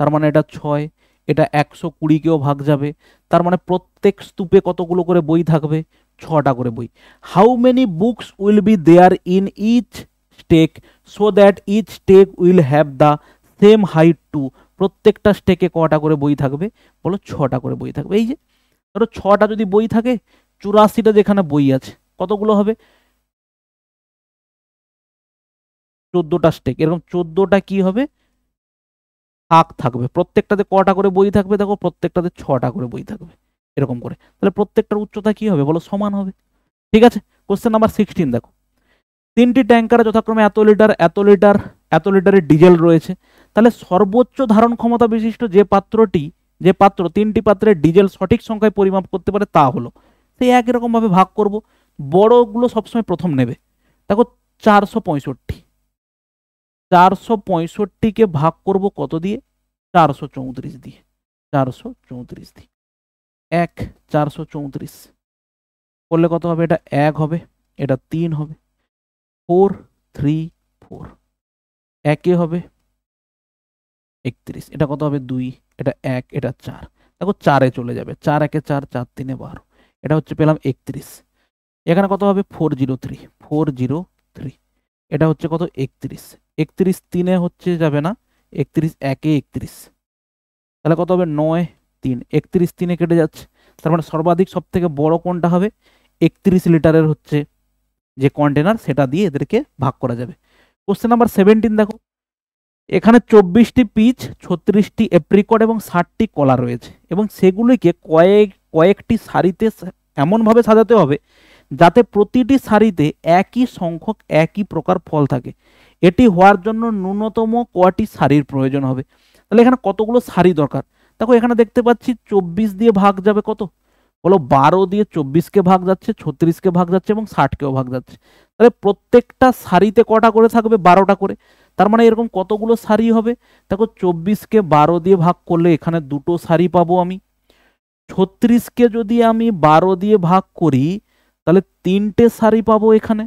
তার মানে এটা 6, এটা 120 কেও ভাগ যাবে, তার মানে প্রত্যেক স্তূপে কতগুলো করে বই থাকবে? 6টা করে বই। How many books will be there in each stack so that each stack will have the same height too? প্রত্যেকটা স্টেকে কটা করে বই থাকবে? বলো 6টা করে বই থাকবে। এই যে ধরো 6টা যদি বই থাকে, 84টা যেখানে বই আছে কতগুলো হবে? 14টা স্টেক, এরকম 14টা কি হবে? থাক থাকবে, প্রত্যেকটাতে কটা করে বই থাকবে? দেখো প্রত্যেকটাতে 6টা করে বই থাকবে, এরকম করে, তাহলে প্রত্যেকটার উচ্চতা কি হবে বলো? সমান হবে, ঠিক আছে। কোশ্চেন নাম্বার 16 দেখো, 3টি ট্যাঙ্কারে যথাক্রমে এত লিটার এত লিটার এত লিটারের ডিজেল রয়েছে, তাহলে সর্বোচ্চ ধারণ ক্ষমতা বিশিষ্ট যে পাত্র 3টি পাত্রের ডিজেল সঠিক সংখ্যায় পরিমাপ করতে পারে তা হলো। সেই একই রকম ভাবে ভাগ করব, বড়গুলো সবসময় প্রথম নেবে। দেখো 465, 465কে ভাগ করব কত দিয়ে? 434 দিয়ে, 434 দিয়ে 1, 434 করলে কত হবে? এটা 1 হবে, এটা 3 হবে, 4 3 4, 1 হবে 31, এটা কত হবে? 2, এটা 1, এটা 4, দেখো 4-এ চলে যাবে, 4 1 4, 4 3 12, এটা হচ্ছে পেলাম 31। এখানে কত হবে? 403, 403, এটা হচ্ছে কত? 31, 31 3-এ হচ্ছে যাবে না, 31 1-এ 31, তাহলে কত হবে? 9 3, 31 3-এ কেটে যাচ্ছে, তার মানে সর্বাধিক সব থেকে বড় কোনটা হবে? 31 লিটারের হচ্ছে যে কন্টেনার, সেটা দিয়ে এদেরকে ভাগ করা যাবে। কোশ্চেন নাম্বার 17 দেখো, এখানে 24টি পিচ, 36টি এপ্রিকট এবং 60টি কলা রয়েছে, এবং সেগুলিকে কয়েকটি সারিতে এমনভাবে সাজাতে হবে যাতে প্রতিটি সারিতে একই সংখ্যক একই প্রকার ফল থাকে। এটি হওয়ার জন্য ন্যূনতম কয়টি সারির প্রয়োজন হবে? তাহলে এখানে কতগুলো সারি দরকার? দেখো এখানে দেখতে পাচ্ছি 24 দিয়ে ভাগ যাবে কত? বলো 12 দিয়ে 24কে ভাগ যাচ্ছে, 36কে ভাগ যাচ্ছে এবং 60কেও ভাগ যাচ্ছে, তাহলে প্রত্যেকটা সারিতে কটা করে থাকবে? 12টা করে, তার মানে এরকম কতগুলো সারি হবে? দেখো 24কে 12 দিয়ে ভাগ করলে এখানে দুটো সারি পাবো আমি, 36কে যদি আমি 12 দিয়ে ভাগ করি তাহলে 3টে সারি পাবো এখানে,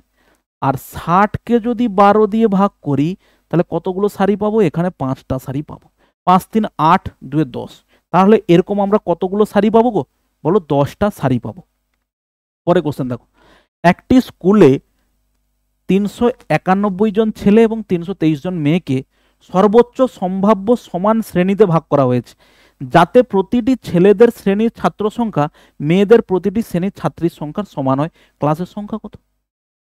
আর 60কে যদি 12 দিয়ে ভাগ করি তাহলে কতগুলো সারি পাবো? এখানে 5টা সারি পাবো, 5 3 8 2 10, তাহলে এরকম আমরা কতগুলো সারি পাবো গো? বলো 10টা সারি পাবো। পরে কোশ্চেন দেখো, একটি স্কুলে 391 জন ছেলে এবং 323 জন মেয়েকে সর্বোচ্চ সম্ভাব্য সমান শ্রেণীতে ভাগ করা হয়েছে, যাতে প্রতিটি ছেলেদের শ্রেণীর ছাত্র সংখ্যা মেয়েদের প্রতিটি শ্রেণীর ছাত্রীর সংখ্যার সমান হয়। ক্লাসের সংখ্যা কত?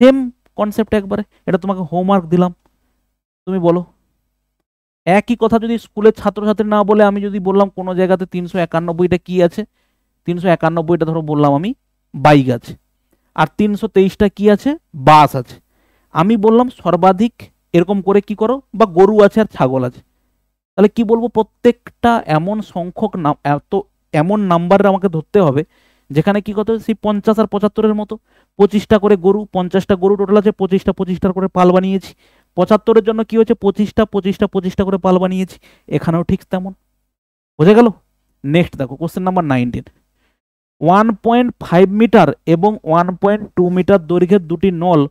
সেম কনসেপ্ট একবারে, এটা তোমাকে হোমওয়ার্ক দিলাম, তুমি বলো। একই কথা যদি স্কুলের ছাত্রছাত্রী না বলে আমি যদি বললাম কোনো জায়গাতে 391টা কি আছে? 391টা ধরো বললাম আমি বাইক আছে, আর 323টা কি আছে? বাস আছে। আমি বললাম সর্বাধিক এরকম করে কি করো, বা গরু আছে আর ছাগল আছে, তাহলে কি বলবো? প্রত্যেকটা এমন সংখ্যক এমন নাম্বারের আমাকে ধরতে হবে যেখানে কি করতে হবে? সেই 50 আর 75-এর মতো 25টা করে গরু, 50টা গরু টোটাল আছে, 25টা করে পাল বানিয়েছি। 75-এর জন্য কি হচ্ছে? 25টা করে পাল বানিয়েছি, এখানেও ঠিক তেমন। বুঝে গেল? নেক্সট দেখো কোশ্চেন নাম্বার 19, 1.5 মিটার এবং 1.2 মিটার দৈর্ঘ্যের দুটি নল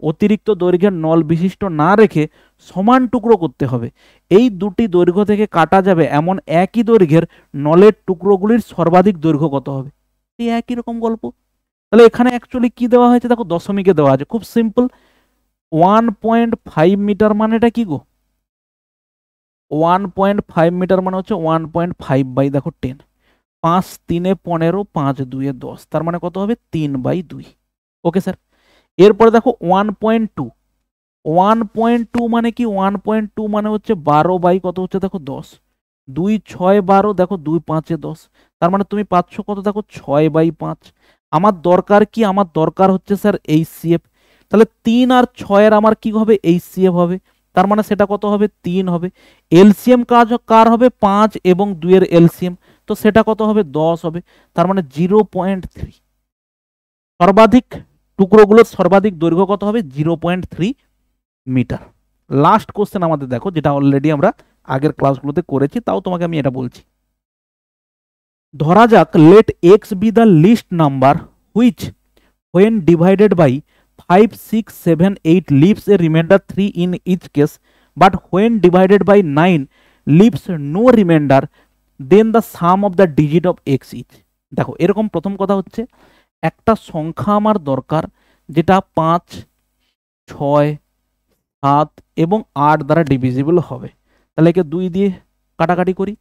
অতিরিক্ত দৈর্ঘ্যের নল বিশিষ্ট না রেখে সমান টুকরো করতে হবে। এই দুটি দৈর্ঘ্য থেকে কাটা যাবে এমন একই দৈর্ঘ্যের নলের টুকরোগুলির সর্বাধিক দৈর্ঘ্য কত হবে? এই একই রকম গল্প। তাহলে এখানে অ্যাকচুয়ালি কি দেওয়া হয়েছে? দেখো দশমিকে দেওয়া আছে, খুব সিম্পল। 1.5 মিটার মানেটা কি গো? 1.5 মিটার মানে হচ্ছে 1.5 বাই দেখো 10, 5 3 15, 5 2 10, তার মানে কত হবে? 3/2। Okay sir. এরপরে দেখো 1.2, 1.2 মানে কি? 1.2 মানে হচ্ছে 12 বাই কত হচ্ছে? দেখো 10, 2 6 12, দেখো 2 5 10, তার মানে তুমি পাচ্ছ কত? দেখো 6/5। আমার দরকার কি? আমার দরকার হচ্ছে স্যার HCF, তাহলে 3 আর 6 এর আমার কি হবে? HCF হবে, তার মানে সেটা কত হবে 3 হবে। এলসিএম কার হবে 5 এবং 2 এর এলসিএম, তো সেটা কত হবে 10 হবে। তার মানে 0.3 সর্বাধিক টুকরোগুলোর সর্বাধিক দৈর্ঘ্য কত হবে 0.3 মিটার। লাস্ট কোশ্চেন আমাদের দেখো, যেটা অলরেডি আমরা আগের ক্লাসগুলোতে করেছি, তাও তোমাকে আমি এটা বলছি। ধরা যাক let x be the list number which when divided by 5 6 7 8 leaves a remainder 3 in each case, but when divided by 9 leaves no remainder, then the sum of the digit of x is। দেখো এরকম প্রথম কথা হচ্ছে একটা সংখ্যা আমার দরকার যেটা 5 6 7 এবং 8 দ্বারা ডিভিজিবল হবে। তাহলে একে 2 দিয়ে কাটাকাটি করি,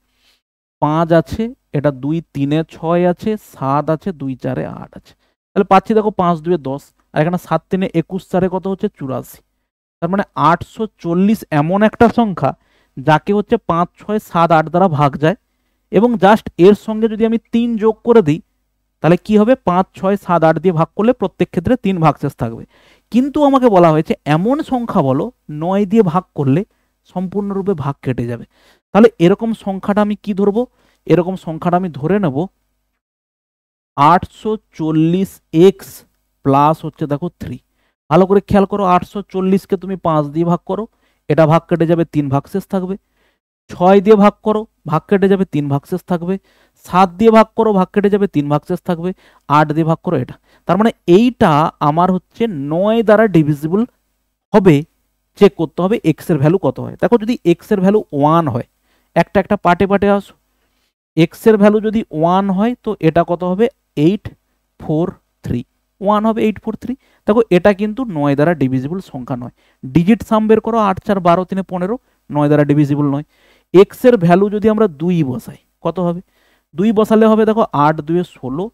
5 আছে, এটা 2 3 এ 6 আছে, 7 আছে, 2 4 এ 8 আছে। তাহলে পাচ্ছি দেখো 5 2 এ 10, আর এখানে 7 3 এ 21, 4 কত হচ্ছে 84। তার মানে 840 এমন একটা সংখ্যা যাকে হচ্ছে 5 6 7 8 দ্বারা ভাগ যায়, এবং জাস্ট এর সঙ্গে যদি আমি 3 যোগ করে দিই তাহলে কি হবে 5 6 7 8 দিয়ে ভাগ করলে প্রত্যেক ক্ষেত্রে 3 ভাগশেষ থাকবে। কিন্তু আমাকে বলা হয়েছে এমন সংখ্যা বলো 9 দিয়ে ভাগ করলে সম্পূর্ণরূপে ভাগ কেটে যাবে। তাহলে এরকম সংখ্যাটা আমি কি ধরবো, এরকম সংখ্যাটা আমি ধরে নেব 840x প্লাস হচ্ছে দেখো 3। ভালো করে খেয়াল করো, 840কে তুমি 5 দিয়ে ভাগ করো, এটা ভাগ কেটে যাবে 3 ভাগশেষ থাকবে। 6 দিয়ে ভাগ করো, ভাগ কেটে যাবে 3 ভাগশেষ থাকবে। 7 দিয়ে ভাগ করো, ভাগ কেটে যাবে 3 ভাগশেষ থাকবে। 8 দিয়ে ভাগ করো, এটা। তার মানে এইটা আমার হচ্ছে 9 দ্বারা ডিভিজিবল হবে। চেক করতে হবে এক্স এর ভ্যালু কত হয়। দেখো যদি এক্স এর ভ্যালু 1 হয়, একটা একটা পার্টে পার্টে আসো, এক্স এর ভ্যালু যদি 1 হয় তো এটা কত হবে 843, 1 হবে 843। দেখো এটা কিন্তু 9 দ্বারা ডিভিজিবল সংখ্যা নয়। ডিজিট সাম বের করো, 8 4 12 3 15, 9 দ্বারা ডিভিজিবল নয়। এক্স এর ভ্যালু যদি আমরা 2 বসাই কত হবে, 2 বসালে হবে দেখো 8 2 16,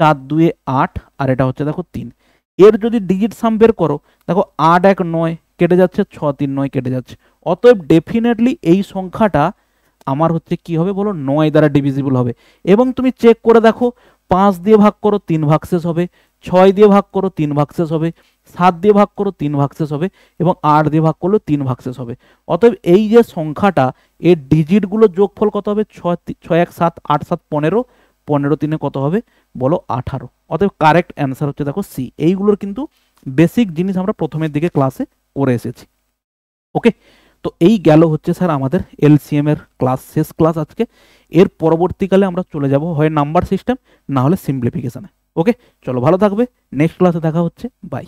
4 2 8, আর এটা হচ্ছে দেখো 3। এর যদি ডিজিট সাম বের করো দেখো 8 1 9 কেটে যাচ্ছে, 6 3 9 কেটে যাচ্ছে। অতএব ডেফিনেটলি এই সংখ্যাটা আমার হচ্ছে কি হবে বলো 9 দ্বারা ডিভিজিবল হবে। এবং তুমি চেক করে দেখো 5 দিয়ে ভাগ করো 3 ভাগশেষ হবে, 6 দিয়ে ভাগ করো 3 ভাগশেষ হবে, 7 দিয়ে ভাগ করো 3 ভাগশেষ হবে, এবং 8 দিয়ে ভাগ করলে 3 ভাগশেষ হবে। অতএব এই যে সংখ্যাটা এর ডিজিটগুলোর যোগফল কত হবে 6 1 7 8 7 15, 15 3 কত হবে বলো 18। অতএব কারেক্ট অ্যান্সার হচ্ছে দেখো সি। এইগুলোর কিন্তু বেসিক জিনিস আমরা প্রথমের দিকে ক্লাসে করে এসেছি। ওকে, তো এই গেল হচ্ছে স্যার আমাদের এলসিএম এর ক্লাস, শেষ ক্লাস আজকে। এর পরবর্তীকালে আমরা চলে যাব হয় নাম্বার সিস্টেম, না হলে সিম্পলিফিকেশনে। ওকে, চলো ভালো থাকবে, নেক্সট ক্লাসে দেখা হচ্ছে, বাই।